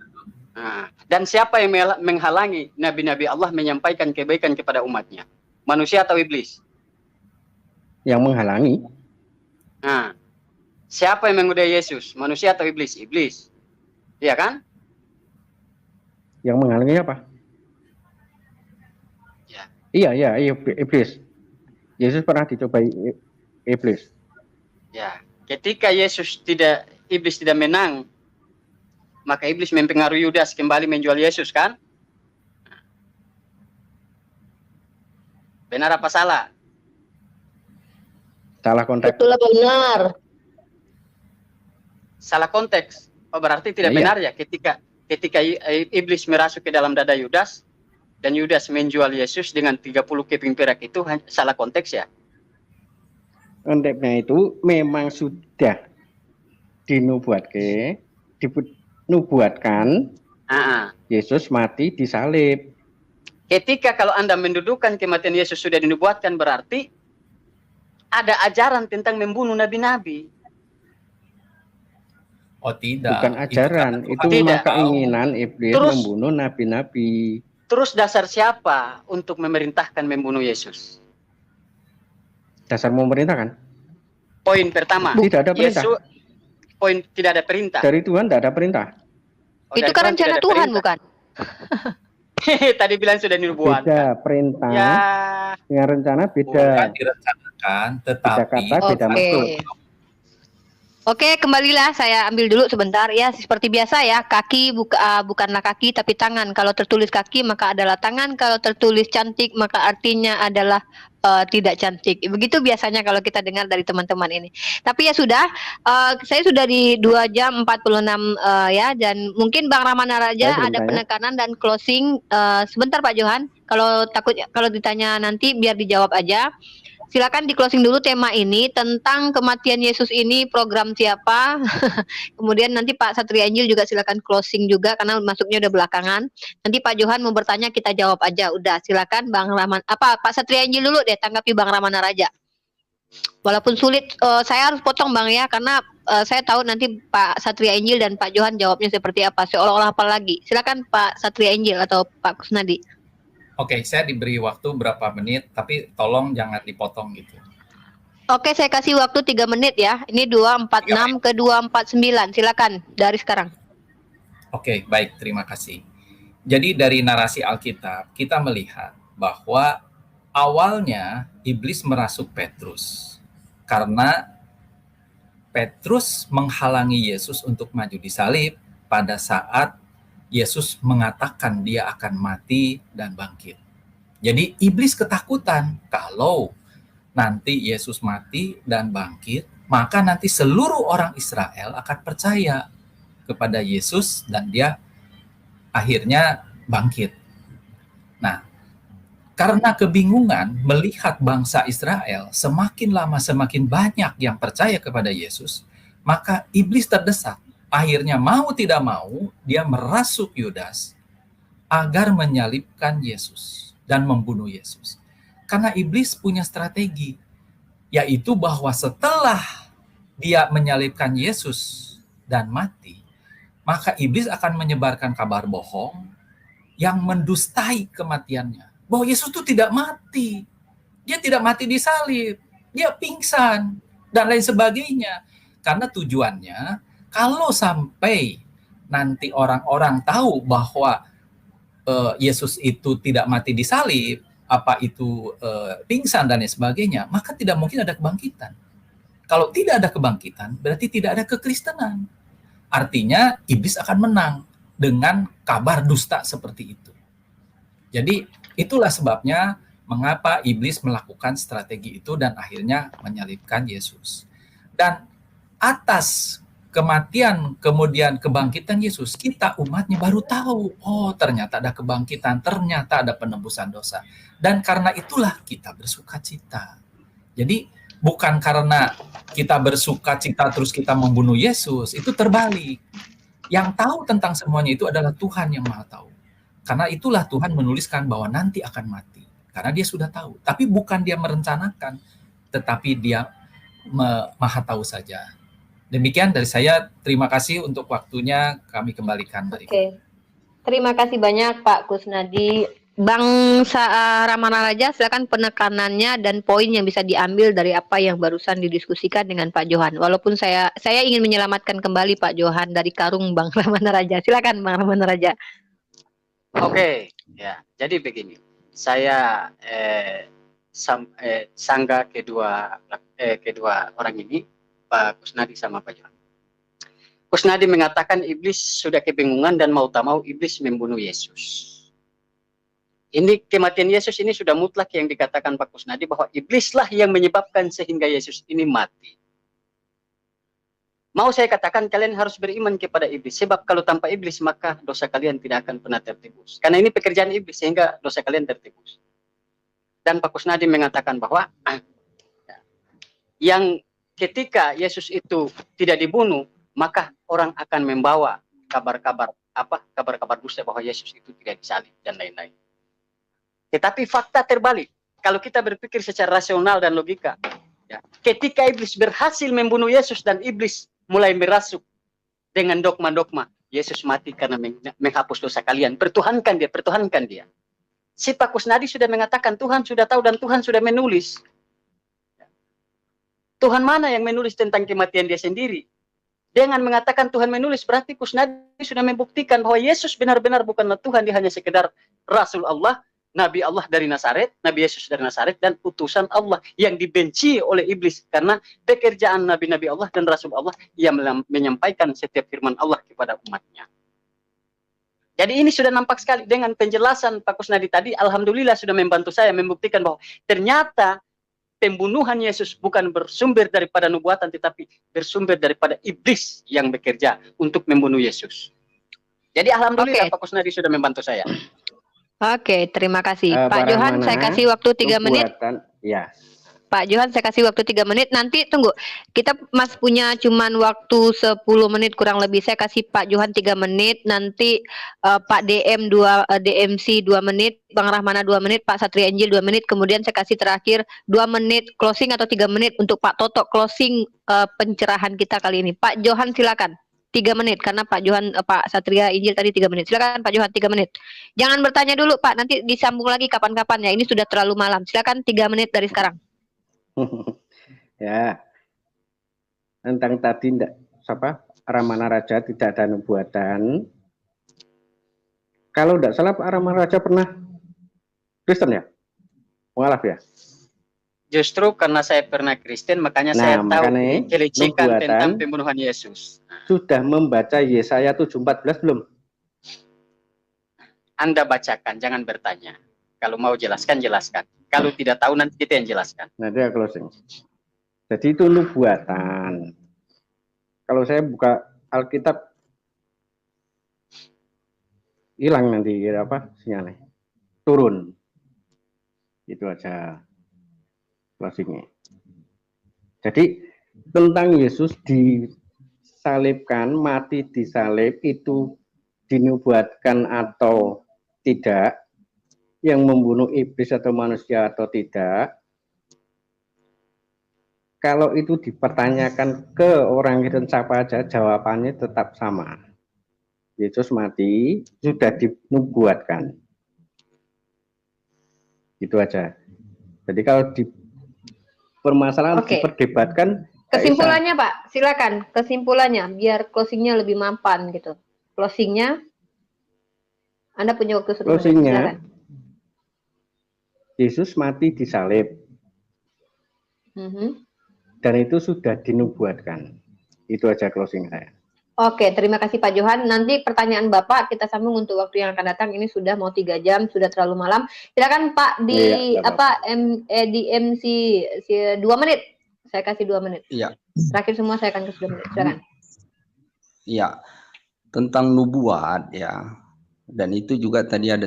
Nah, dan siapa yang menghalangi nabi-nabi Allah menyampaikan kebaikan kepada umatnya? Manusia atau iblis? Yang menghalangi. Nah, siapa yang menggoda Yesus? Manusia atau iblis? Iblis. Iya kan? Yang menghalangi apa? Ya. Iya, iblis. Yesus pernah dicobai iblis. Ya, ketika iblis tidak menang, maka iblis mempengaruhi Yudas kembali menjual Yesus kan? Benar apa salah? Salah konteks. betul apa benar? Salah konteks. Oh, berarti tidak Iya. benar ya ketika iblis merasuk ke dalam dada Yudas dan Yudas menjual Yesus dengan 30 keping perak, itu salah konteks ya? Konteksnya itu memang sudah dinubuatkan Yesus mati disalib. Ketika kalau Anda mendudukan kematian Yesus sudah dinubuatkan, berarti ada ajaran tentang membunuh nabi-nabi. Oh tidak. Bukan ajaran, itu Tidak. memang keinginan iblis Terus- membunuh nabi-nabi. Terus dasar siapa untuk memerintahkan membunuh Yesus? Dasar memerintah kan? Poin pertama. Tidak ada perintah. Poin tidak ada perintah. Dari Tuhan tidak ada perintah. Oh, Itu dari kan Tuhan rencana tidak ada Tuhan, perintah. bukan? Tadi bilang sudah dinubuatkan. Beda perintah Ya, dengan rencana Bukan beda. direncanakan, Beda tetapi kata, beda maksud. Oke, kembalilah saya ambil dulu sebentar ya. Seperti biasa ya, kaki bukanlah kaki tapi tangan. Kalau tertulis kaki maka adalah tangan. Kalau tertulis cantik maka artinya adalah tidak cantik. Begitu biasanya kalau kita dengar dari teman-teman ini. Tapi ya sudah, saya sudah di 2 jam 46 ya, dan mungkin Bang Ramana Raja Saya belum ada tanya. penekanan dan closing sebentar Pak Johan. Kalau ditanya nanti biar dijawab aja. Silakan di closing dulu tema ini tentang kematian Yesus ini, program siapa. Kemudian nanti Pak Satria Injil juga silakan closing juga karena masuknya udah belakangan. Nanti Pak Johan mau bertanya kita jawab aja. Udah, silakan Bang Rahman. Pak Satria Injil dulu deh, tanggapi Bang Ramana Raja. Walaupun sulit, saya harus potong Bang ya, karena saya tahu nanti Pak Satria Injil dan Pak Johan jawabnya seperti apa. Seolah-olah apa lagi. Silakan Pak Satria Injil atau Pak Kusnadi. oke, saya diberi waktu berapa menit, tapi tolong jangan dipotong gitu. Oke, saya kasih waktu 3 menit ya. Ini 246 ke 249. Silakan dari sekarang. Oke, baik, terima kasih. Jadi dari narasi Alkitab, kita melihat bahwa awalnya iblis merasuk Petrus karena Petrus menghalangi Yesus untuk maju di salib pada saat Yesus mengatakan dia akan mati dan bangkit. Jadi iblis ketakutan kalau nanti Yesus mati dan bangkit, maka nanti seluruh orang Israel akan percaya kepada Yesus dan dia akhirnya bangkit. Nah, karena kebingungan melihat bangsa Israel semakin lama semakin banyak yang percaya kepada Yesus, maka iblis terdesak. Akhirnya mau tidak mau dia merasuk Yudas agar menyalibkan Yesus dan membunuh Yesus. Karena iblis punya strategi, yaitu bahwa setelah dia menyalibkan Yesus dan mati, maka iblis akan menyebarkan kabar bohong yang mendustai kematiannya. Bahwa Yesus itu tidak mati. Dia tidak mati di salib. Dia pingsan dan lain sebagainya. Karena tujuannya, kalau sampai nanti orang-orang tahu bahwa Yesus itu tidak mati di salib, apa itu pingsan dan lain sebagainya, maka tidak mungkin ada kebangkitan. Kalau tidak ada kebangkitan, berarti tidak ada kekristenan. Artinya iblis akan menang dengan kabar dusta seperti itu. Jadi itulah sebabnya mengapa iblis melakukan strategi itu dan akhirnya menyalibkan Yesus. Dan atas kematian kemudian kebangkitan Yesus, kita umatnya baru tahu, oh ternyata ada kebangkitan, ternyata ada penebusan dosa. Dan karena itulah kita bersuka cita. Jadi bukan karena kita bersuka cita terus kita membunuh Yesus, itu terbalik. Yang tahu tentang semuanya itu adalah Tuhan yang Maha Tahu. Karena itulah Tuhan menuliskan bahwa nanti akan mati. Karena dia sudah tahu. Tapi bukan dia merencanakan, tetapi dia Maha Tahu saja. Demikian dari saya, terima kasih untuk waktunya, kami kembalikan. Oke. Terima kasih banyak Pak Kusnadi. Bang Ramana Raja, silakan penekanannya dan poin yang bisa diambil dari apa yang barusan didiskusikan dengan Pak Johan. Walaupun saya ingin menyelamatkan kembali Pak Johan dari karung Bang Ramana Raja. Silakan Bang Ramana Raja. Oke, ya. Jadi begini, saya sanggah kedua orang ini, Pak Kusnadi sama Pak Johan. Kusnadi mengatakan iblis sudah kebingungan dan mau tak mau iblis membunuh Yesus. Ini kematian Yesus ini sudah mutlak yang dikatakan Pak Kusnadi bahwa iblislah yang menyebabkan sehingga Yesus ini mati. Mau saya katakan kalian harus beriman kepada iblis, sebab kalau tanpa iblis maka dosa kalian tidak akan pernah tertebus. Karena ini pekerjaan iblis sehingga dosa kalian tertebus. Dan Pak Kusnadi mengatakan bahwa yang ketika Yesus itu tidak dibunuh, maka orang akan membawa kabar-kabar dusta bahwa Yesus itu tidak disalib dan lain-lain. Tetapi fakta terbalik. Kalau kita berpikir secara rasional dan logika, ya, ketika iblis berhasil membunuh Yesus dan iblis mulai merasuk dengan dogma-dogma, Yesus mati karena menghapus dosa kalian. Pertuhankan dia. Si Pak Kusnadi sudah mengatakan Tuhan sudah tahu dan Tuhan sudah menulis. Tuhan mana yang menulis tentang kematian dia sendiri? Dengan mengatakan Tuhan menulis, berarti Kusnadi sudah membuktikan bahwa Yesus benar-benar bukanlah Tuhan, dia hanya sekedar Rasul Allah, Nabi Allah dari Nazaret, Nabi Yesus dari Nazaret, dan utusan Allah yang dibenci oleh iblis. Karena pekerjaan Nabi-Nabi Allah dan Rasul Allah yang menyampaikan setiap firman Allah kepada umatnya. Jadi ini sudah nampak sekali dengan penjelasan Pak Kusnadi tadi, alhamdulillah sudah membantu saya membuktikan bahwa ternyata pembunuhan Yesus bukan bersumber daripada nubuatan, tetapi bersumber daripada iblis yang bekerja untuk membunuh Yesus. Jadi alhamdulillah Pak Kusnadi sudah membantu saya. Oke, terima kasih. Pak Johan, saya kasih waktu 3 menit. Ya. Pak Johan, saya kasih waktu 3 menit. Nanti tunggu, kita Mas punya cuman waktu 10 menit kurang lebih. Saya kasih Pak Johan 3 menit. Nanti Pak DMC 2 menit, Bang Rahmana 2 menit, Pak Satria Injil 2 menit. Kemudian saya kasih terakhir 2 menit closing atau 3 menit untuk Pak Toto closing pencerahan kita kali ini. Pak Johan silakan. 3 menit karena Pak Johan, Pak Satria Injil tadi 3 menit. Silakan Pak Johan 3 menit. Jangan bertanya dulu Pak, nanti disambung lagi kapan-kapan ya. Ini sudah terlalu malam. Silakan 3 menit dari sekarang. Ya. Tentang tadi Ramana Raja tidak ada nubuatan. Kalau tidak salah Pak Ramana Raja pernah Kristen ya? Mualaf ya? Justru karena saya pernah Kristen, makanya saya tahu kelicikan tentang pembunuhan Yesus. Sudah membaca Yesaya 7:14 belum? Anda bacakan, jangan bertanya. Kalau mau jelaskan, jelaskan. Kalau tidak tahu, nanti kita yang jelaskan. Nanti ya closing. Jadi itu nubuatan. Kalau saya buka Alkitab, hilang nanti sinyalnya. Turun. Itu aja closingnya. Jadi tentang Yesus disalibkan, mati disalib itu dinubuatkan atau tidak, yang membunuh iblis atau manusia atau tidak, kalau itu dipertanyakan ke orang Kristen siapa aja, jawabannya tetap sama. Yesus mati, sudah dinubuatkan. Itu aja. Jadi kalau di permasalahan diperdebatkan, kesimpulannya Pak, silakan kesimpulannya biar closingnya lebih mampan gitu. Closingnya, Anda punya waktu 1 menit. Closingnya, Silakan. Yesus mati disalib. Dan itu sudah dinubuatkan. Itu aja closing saya. Oke, terima kasih Pak Johan. Nanti pertanyaan Bapak kita sambung untuk waktu yang akan datang. Ini sudah mau 3 jam, sudah terlalu malam. Silakan Pak di di MC 2 menit. Saya kasih 2 menit. Iya. Terakhir semua saya akan kasih 2 menit. Silakan. Iya. Tentang nubuat ya. Dan itu juga tadi ada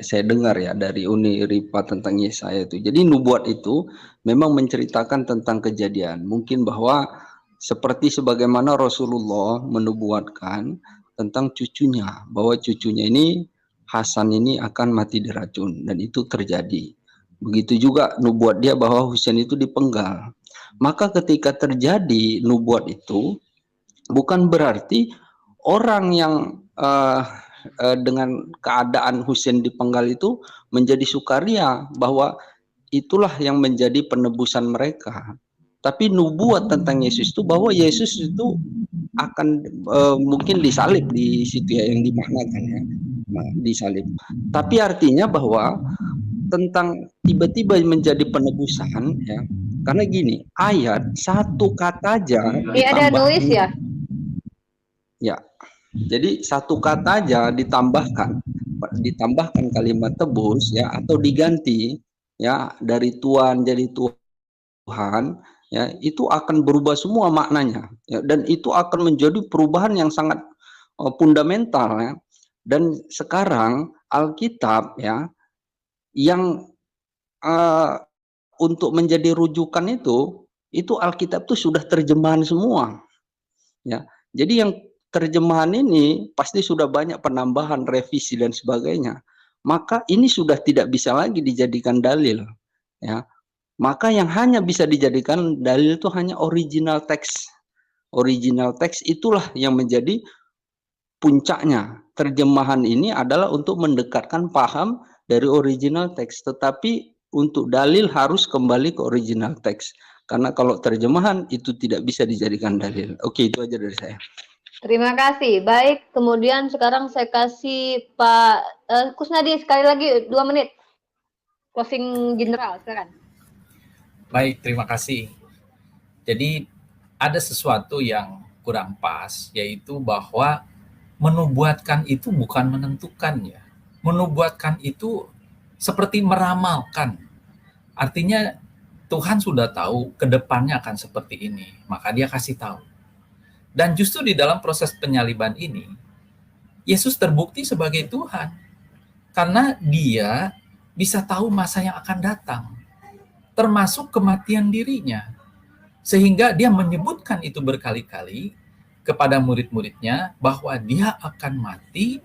saya dengar ya dari Uni Ripa tentang Yesaya itu. Jadi nubuat itu memang menceritakan tentang kejadian. Mungkin bahwa seperti sebagaimana Rasulullah menubuatkan tentang cucunya, bahwa cucunya ini Hasan ini akan mati diracun, dan itu terjadi. Begitu juga nubuat dia bahwa Husain itu dipenggal. Maka ketika terjadi nubuat itu, bukan berarti orang yang dengan keadaan Husain dipenggal itu menjadi sukaria bahwa itulah yang menjadi penebusan mereka. Tapi nubuat tentang Yesus itu bahwa Yesus itu akan mungkin disalib di situ ya, yang dimaknakan ya, disalib. Tapi artinya bahwa tentang tiba-tiba menjadi penebusan ya, karena gini, ayat satu kata aja ada noise ya. Ya. Jadi satu kata aja ditambahkan kalimat tebus ya, atau diganti ya dari Tuhan jadi Tuhan ya, itu akan berubah semua maknanya ya, dan itu akan menjadi perubahan yang sangat fundamental ya. Dan sekarang Alkitab ya yang untuk menjadi rujukan itu Alkitab itu sudah terjemahan semua ya. Jadi yang terjemahan ini pasti sudah banyak penambahan, revisi dan sebagainya. Maka ini sudah tidak bisa lagi dijadikan dalil, ya. Maka yang hanya bisa dijadikan dalil itu hanya original teks. Original teks itulah yang menjadi puncaknya. Terjemahan ini adalah untuk mendekatkan paham dari original teks, tetapi untuk dalil harus kembali ke original teks. Karena kalau terjemahan itu tidak bisa dijadikan dalil. Oke, itu aja dari saya. Terima kasih. Baik, kemudian sekarang saya kasih Pak Kusnadi sekali lagi 2 menit. Closing general, silakan. Baik, terima kasih. Jadi ada sesuatu yang kurang pas, yaitu bahwa menubuatkan itu bukan menentukan ya. Menubuatkan itu seperti meramalkan. Artinya Tuhan sudah tahu ke depannya akan seperti ini, maka dia kasih tahu. Dan justru di dalam proses penyaliban ini, Yesus terbukti sebagai Tuhan. Karena dia bisa tahu masa yang akan datang, termasuk kematian dirinya. Sehingga dia menyebutkan itu berkali-kali kepada murid-muridnya bahwa dia akan mati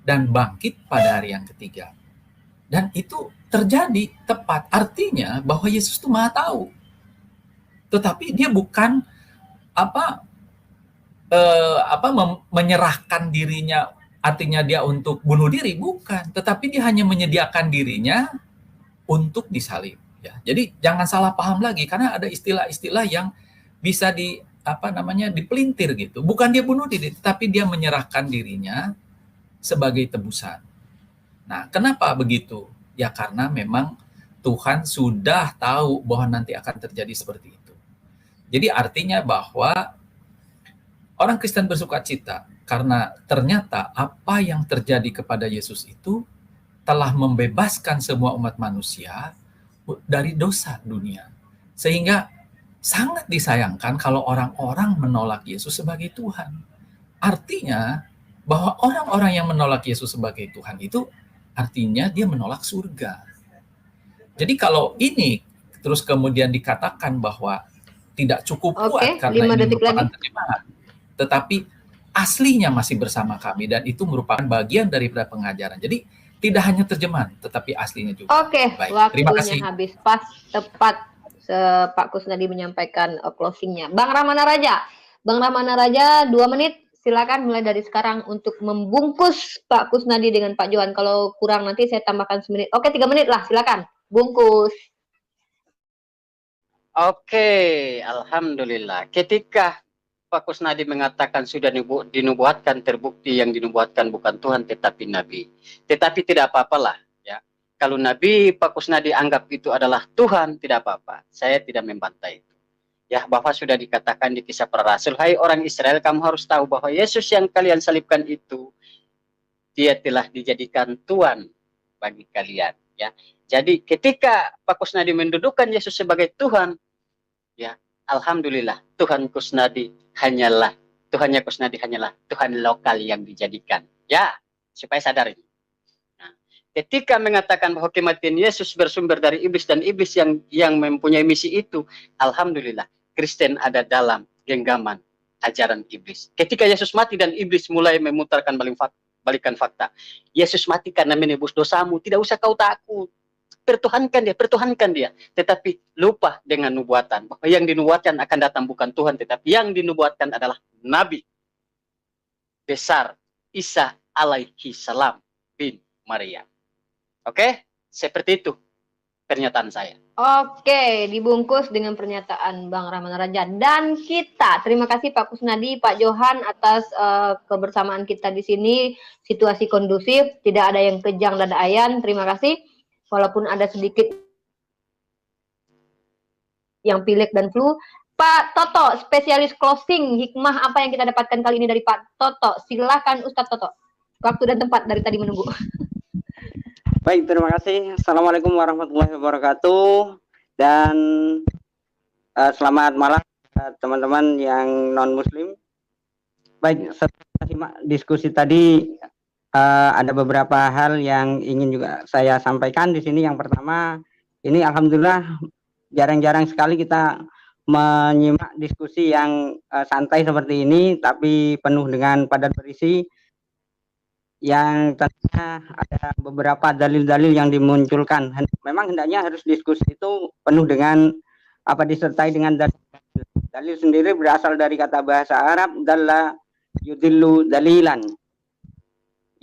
dan bangkit pada hari yang ketiga. Dan itu terjadi tepat. Artinya bahwa Yesus itu Maha tahu. Tetapi dia bukan menyerahkan dirinya, artinya dia untuk bunuh diri, bukan, tetapi dia hanya menyediakan dirinya untuk disalib ya. Jadi jangan salah paham lagi, karena ada istilah-istilah yang bisa dipelintir gitu. Bukan dia bunuh diri, tetapi dia menyerahkan dirinya sebagai tebusan. Nah, kenapa begitu? Ya karena memang Tuhan sudah tahu bahwa nanti akan terjadi seperti itu. Jadi artinya bahwa orang Kristen bersukacita karena ternyata apa yang terjadi kepada Yesus itu telah membebaskan semua umat manusia dari dosa dunia. Sehingga sangat disayangkan kalau orang-orang menolak Yesus sebagai Tuhan. Artinya bahwa orang-orang yang menolak Yesus sebagai Tuhan itu artinya dia menolak surga. Jadi kalau ini terus kemudian dikatakan bahwa tidak cukup kuat karena ini merupakan terjemahan, tetapi aslinya masih bersama kami dan itu merupakan bagian daripada pengajaran. Jadi tidak hanya terjemahan, tetapi aslinya juga. Oke, Baik, terima waktunya kasih. habis. Pas, tepat Pak Kusnadi menyampaikan closingnya. Bang Ramana Raja. Bang Ramana Raja, 2 menit. Silakan mulai dari sekarang untuk membungkus Pak Kusnadi dengan Pak Johan. Kalau kurang nanti saya tambahkan 1 menit. Oke, 3 menit lah, silakan. Bungkus. Oke, alhamdulillah. Ketika Pak Kusnadi mengatakan sudah dinubuatkan, terbukti yang dinubuatkan bukan Tuhan tetapi Nabi. Tetapi tidak apa-apalah. Kalau Nabi Pak Kusnadi anggap itu adalah Tuhan, tidak apa-apa. Saya tidak membantai itu. Ya, bahwa sudah dikatakan di Kisah Para Rasul, hai orang Israel, kamu harus tahu bahwa Yesus yang kalian salibkan itu, dia telah dijadikan Tuhan bagi kalian. Ya, jadi ketika Pak Kusnadi mendudukkan Yesus sebagai Tuhan, ya, alhamdulillah, Tuhannya Kusnadi hanyalah Tuhan lokal yang dijadikan. Ya, supaya sadar ini. Ketika mengatakan bahwa kematian Yesus bersumber dari iblis dan iblis yang mempunyai misi itu, alhamdulillah Kristen ada dalam genggaman ajaran iblis. Ketika Yesus mati dan iblis mulai memutarkan balikan fakta, Yesus mati karena menebus dosamu, tidak usah kau takut, pertuhankan dia, tetapi lupa dengan nubuatan bahwa yang dinubuatkan akan datang bukan Tuhan, tetapi yang dinubuatkan adalah Nabi besar Isa alaihi salam bin Maryam. Oke, seperti itu pernyataan saya. Oke, dibungkus dengan pernyataan Bang Ramana Raja. Dan kita, terima kasih Pak Kusnadi, Pak Johan atas kebersamaan kita di sini. Situasi kondusif, tidak ada yang kejang dan ayan. Terima kasih. Walaupun ada sedikit yang pilek dan flu. Pak Toto, spesialis closing, hikmah apa yang kita dapatkan kali ini dari Pak Toto? Silakan Ustadz Toto. Waktu dan tempat dari tadi menunggu. Baik, terima kasih. Assalamualaikum warahmatullahi wabarakatuh. Dan selamat malam teman-teman yang non-muslim. Baik, setelah simak diskusi tadi, ada beberapa hal yang ingin juga saya sampaikan di sini. Yang pertama, ini alhamdulillah jarang-jarang sekali kita menyimak diskusi yang santai seperti ini, tapi penuh dengan padat berisi. Yang tentunya ada beberapa dalil-dalil yang dimunculkan. Memang hendaknya harus diskusi itu penuh dengan disertai dengan dalil. Dalil sendiri berasal dari kata bahasa Arab dalla yudillu dalilan,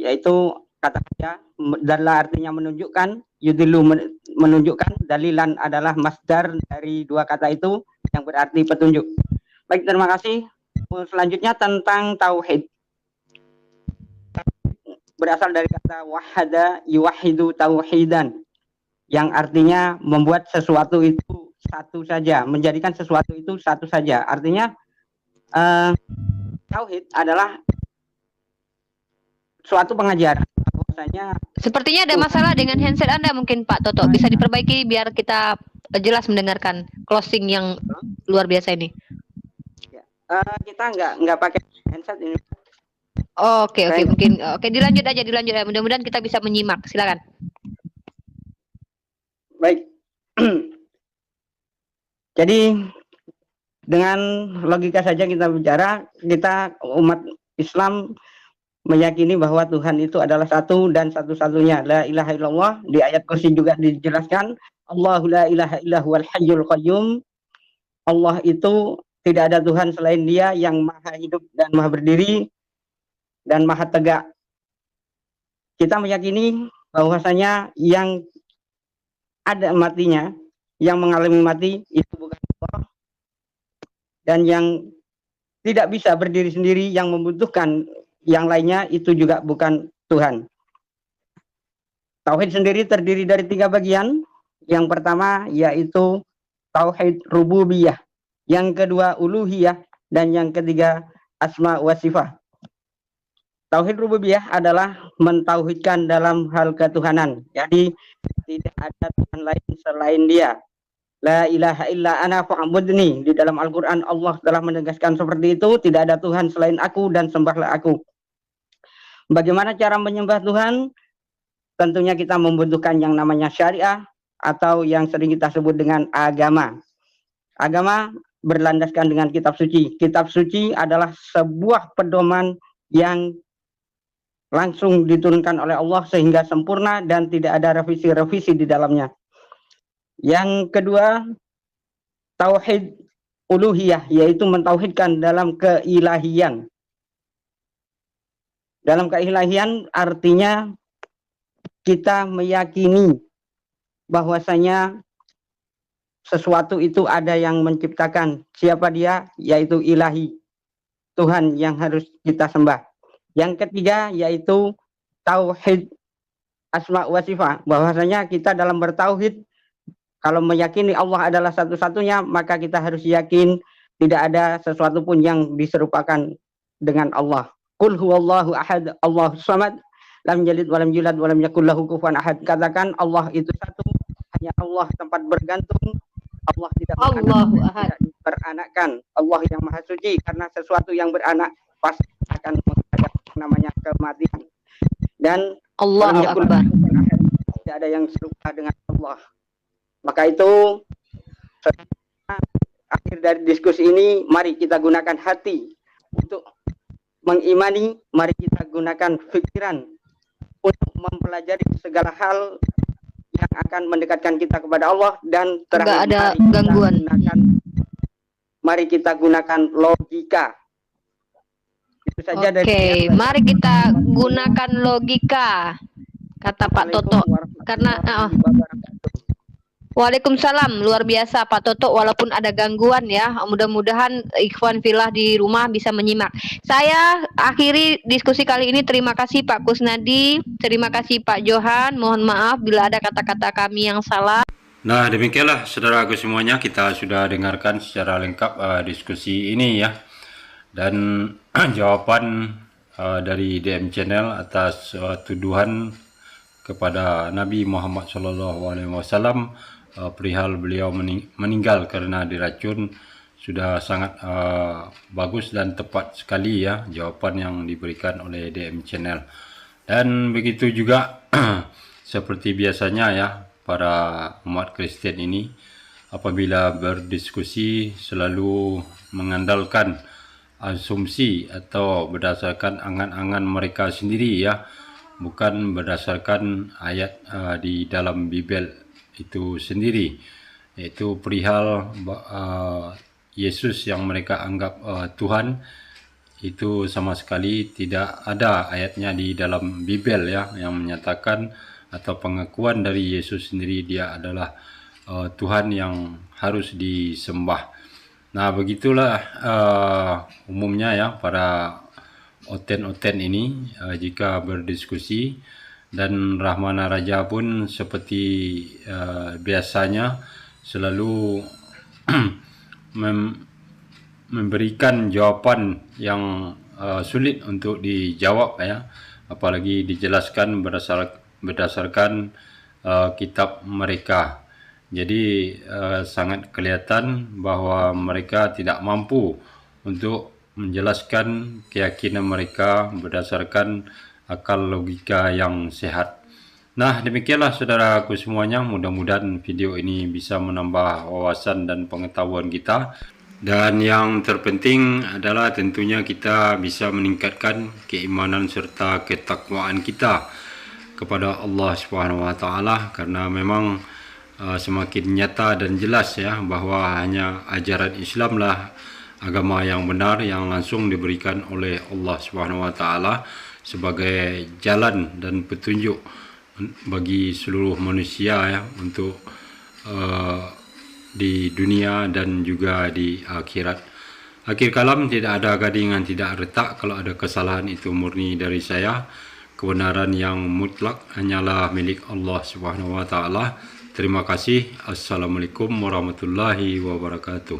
yaitu kata kerja dalla artinya menunjukkan, yudillu menunjukkan, dalilan adalah masdar dari dua kata itu yang berarti petunjuk. Baik, terima kasih. Selanjutnya tentang tauhid. Berasal dari kata wahada yuwahidu tauhidan, yang artinya membuat sesuatu itu satu saja, menjadikan sesuatu itu satu saja. Artinya tauhid adalah suatu pengajaran bahwasanya. Sepertinya ada masalah dengan handset Anda mungkin Pak Toto. Bisa diperbaiki biar kita jelas mendengarkan closing yang luar biasa ini. Ya, kita nggak pakai handset ini. Oke, mungkin dilanjut aja. Mudah-mudahan kita bisa menyimak. Silakan. Baik. Jadi dengan logika saja kita bicara, kita umat Islam meyakini bahwa Tuhan itu adalah satu dan satu-satunya, la ilaha illallah. Di ayat kursi juga dijelaskan, Allahu la ilaha illahu wal hayyul qayyum. Allah itu tidak ada Tuhan selain Dia yang maha hidup dan maha berdiri dan maha tegak. Kita meyakini bahwasanya yang ada matinya, yang mengalami mati itu bukan Allah, dan yang tidak bisa berdiri sendiri, yang membutuhkan yang lainnya itu juga bukan Tuhan. Tauhid sendiri terdiri dari 3 bagian. Yang pertama yaitu tauhid rububiyah, yang kedua uluhiyah, dan yang ketiga asma wa sifat. Tauhid rububiyah adalah mentauhidkan dalam hal ketuhanan. Jadi tidak ada Tuhan lain selain Dia. La ilaha illa ana fa'budni. Di dalam Al-Qur'an Allah telah menegaskan seperti itu, tidak ada Tuhan selain aku dan sembahlah aku. Bagaimana cara menyembah Tuhan? Tentunya kita membutuhkan yang namanya syariah atau yang sering kita sebut dengan agama. Agama berlandaskan dengan kitab suci. Kitab suci adalah sebuah pedoman yang langsung diturunkan oleh Allah sehingga sempurna dan tidak ada revisi-revisi di dalamnya. Yang kedua, tauhid uluhiyah, yaitu mentauhidkan dalam keilahian. Dalam keilahian artinya kita meyakini bahwasanya sesuatu itu ada yang menciptakan. Siapa dia? Yaitu ilahi, Tuhan yang harus kita sembah. Yang ketiga yaitu tauhid asma wa sifat, bahwasanya kita dalam bertauhid, kalau meyakini Allah adalah satu-satunya, maka kita harus yakin tidak ada sesuatu pun yang diserupakan dengan Allah. Qul huwallahu ahad, Allahus samad, lam yalid walam yulad walam yakul lahu kufuwan ahad. Katakan Allah itu satu, hanya Allah tempat bergantung. Allah tidak beranakkan. Allah yang maha suci, karena sesuatu yang beranak pasti akan menghadap namanya kematian. Dan Allahu Akbar. Tidak ada yang serupa dengan Allah. Maka itu akhir dari diskusi ini, mari kita gunakan hati untuk mengimani, mari kita gunakan pikiran untuk mempelajari segala hal yang akan mendekatkan kita kepada Allah, dan Nggak ada mari kita gangguan. mari kita gunakan logika. Itu saja dari Oke, mari kita gunakan logika, kata Pak Toto. Karena Waalaikumsalam, luar biasa Pak Toto, walaupun ada gangguan ya, mudah-mudahan ikhwan filah di rumah bisa menyimak. Saya akhiri diskusi kali ini, terima kasih Pak Kusnadi, terima kasih Pak Johan, mohon maaf bila ada kata-kata kami yang salah. Nah, demikianlah saudaraku semuanya, kita sudah dengarkan secara lengkap diskusi ini ya. Dan jawaban dari DM Channel atas tuduhan kepada Nabi Muhammad SAW perihal beliau meninggal karena diracun sudah sangat bagus dan tepat sekali ya jawaban yang diberikan oleh DM Channel. Dan begitu juga seperti biasanya ya, para umat Kristen ini apabila berdiskusi selalu mengandalkan asumsi atau berdasarkan angan-angan mereka sendiri ya, bukan berdasarkan ayat di dalam Bible itu sendiri, yaitu perihal Yesus yang mereka anggap Tuhan. Itu sama sekali tidak ada ayatnya di dalam Bible ya yang menyatakan atau pengakuan dari Yesus sendiri dia adalah Tuhan yang harus disembah. Nah, begitulah umumnya ya para oten-oten ini jika berdiskusi. Dan Rahmana Raja pun seperti biasanya selalu memberikan jawaban yang sulit untuk dijawab ya, apalagi dijelaskan berdasarkan kitab mereka. Jadi sangat kelihatan bahwa mereka tidak mampu untuk menjelaskan keyakinan mereka berdasarkan akal logika yang sehat. Nah, demikianlah saudaraku semuanya, mudah-mudahan video ini bisa menambah wawasan dan pengetahuan kita. Dan yang terpenting adalah tentunya kita bisa meningkatkan keimanan serta ketakwaan kita kepada Allah Subhanahu wa taala, karena memang semakin nyata dan jelas ya bahwa hanya ajaran Islamlah agama yang benar yang langsung diberikan oleh Allah Subhanahu wa taala sebagai jalan dan petunjuk bagi seluruh manusia ya untuk di dunia dan juga di akhirat. Akhir kalam, tidak ada gadingan tidak retak. Kalau ada kesalahan itu murni dari saya. Kebenaran yang mutlak hanyalah milik Allah Subhanahu wa taala. Terima kasih. Assalamualaikum warahmatullahi wabarakatuh.